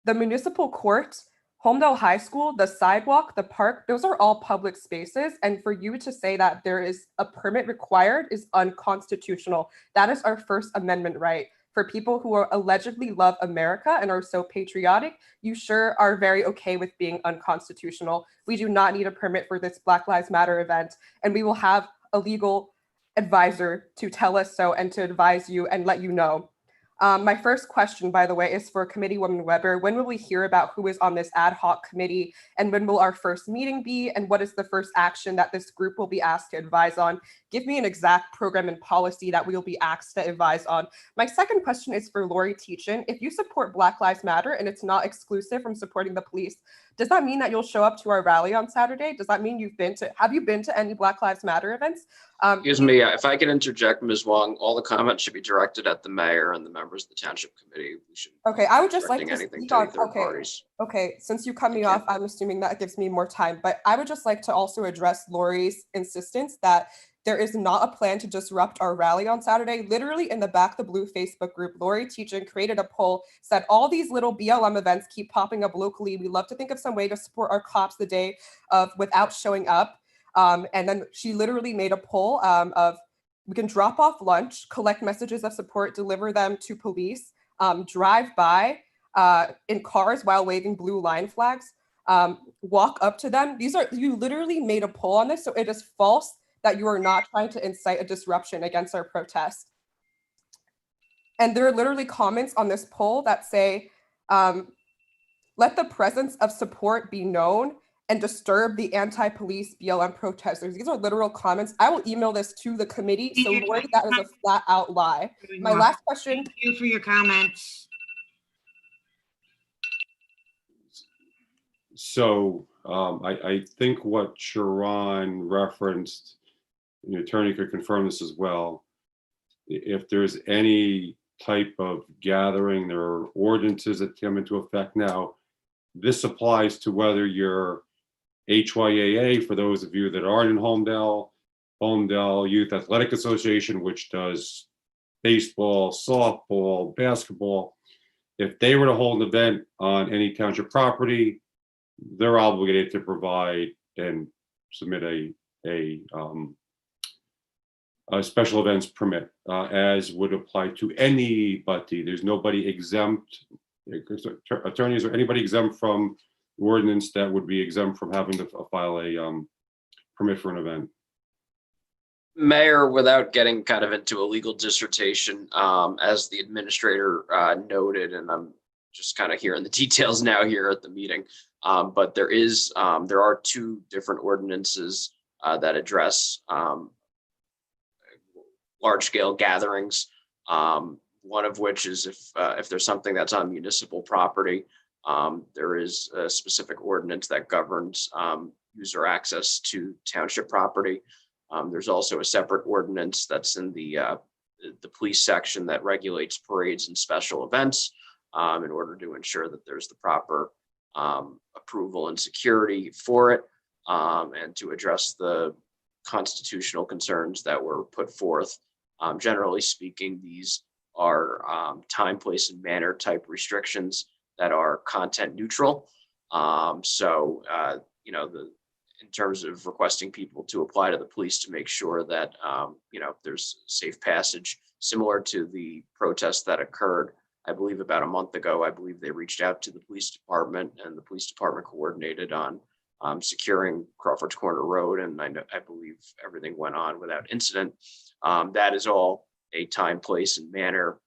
The municipal court, Holmdel High School, the sidewalk, the park, those are all public spaces. And for you to say that there is a permit required is unconstitutional. That is our First Amendment right. For people who are allegedly love America and are so patriotic, you sure are very okay with being unconstitutional. We do not need a permit for this Black Lives Matter event, and we will have a legal advisor to tell us so and to advise you and let you know. My first question, by the way, is for Committeewoman Weber. When will we hear about who is on this ad hoc committee, and when will our first meeting be, and what is the first action that this group will be asked to advise on? Give me an exact program and policy that we will be asked to advise on. My second question is for Lori Teachin. If you support Black Lives Matter and it's not exclusive from supporting the police, does that mean that you'll show up to our rally on Saturday? Does that mean have you been to any Black Lives Matter events? Excuse me, if I can interject, Ms. Wong, all the comments should be directed at the mayor and the members of the township committee. We should Okay, I would just like directing to anything speak to on, any third okay, parties. okay, since you cut me off, I'm assuming that gives me more time, but I would just like to also address Lori's insistence that there is not a plan to disrupt our rally on Saturday. Literally in the Back the Blue Facebook group, Lori Teachin created a poll, said all these little BLM events keep popping up locally. We love to think of some way to support our cops the day of without showing up. And then she literally made a poll of we can drop off lunch, collect messages of support, deliver them to police, drive by in cars while waving blue line flags, walk up to them. You literally made a poll on this, so it is false that you are not trying to incite a disruption against our protest. And there are literally comments on this poll that say, let the presence of support be known and disturb the anti-police BLM protesters. These are literal comments. I will email this to the committee. So Lori, that is a flat out lie. My last question. Thank you for your comments. So I think what Sharon referenced, and the attorney could confirm this as well, if there's any type of gathering, there are ordinances that come into effect now. This applies to whether you're HYAA, for those of you that aren't in Holmdel Youth Athletic Association, which does baseball, softball, basketball. If they were to hold an event on any township property, they're obligated to provide and submit a special events permit, as would apply to anybody. There's nobody exempt. Attorneys, or anybody exempt from the ordinance that would be exempt from having to file a permit for an event? Mayor, without getting kind of into a legal dissertation, as the administrator noted, and I'm just kind of hearing the details now here at the meeting, but there are two different ordinances that address large-scale gatherings. One of which is if there's something that's on municipal property, there is a specific ordinance that governs user access to township property. There's also a separate ordinance that's in the police section that regulates parades and special events in order to ensure that there's the proper approval and security for it, and to address the constitutional concerns that were put forth. Generally speaking, these are time, place, and manner type restrictions that are content neutral. In terms of requesting people to apply to the police to make sure that there's safe passage, similar to the protest that occurred, I believe about a month ago. I believe they reached out to the police department, and the police department coordinated on securing Crawford's Corner Road, and I believe everything went on without incident. That is all a time, place, and manner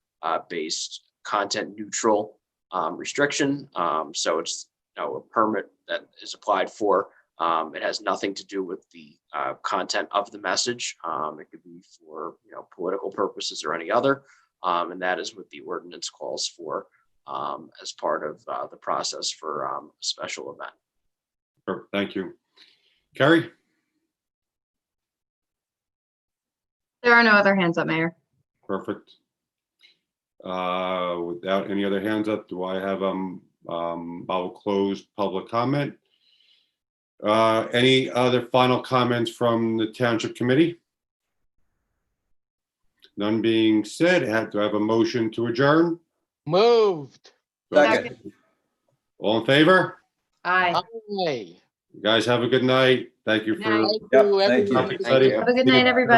based content neutral restriction. So it's a permit that is applied for. It has nothing to do with the content of the message. It could be for political purposes or any other, and that is what the ordinance calls for as part of the process for a special event. Perfect. Thank you. Carrie? There are no other hands up, Mayor. Perfect. Without any other hands up, do I have I'll close public comment. Any other final comments from the Township Committee? None being said, do I have a motion to adjourn? Moved. Second. All in favor? Aye. Aye. You guys have a good night. Thank you for. Thank you, Yep, thank you. everybody. Thank you. Have a good night, everybody.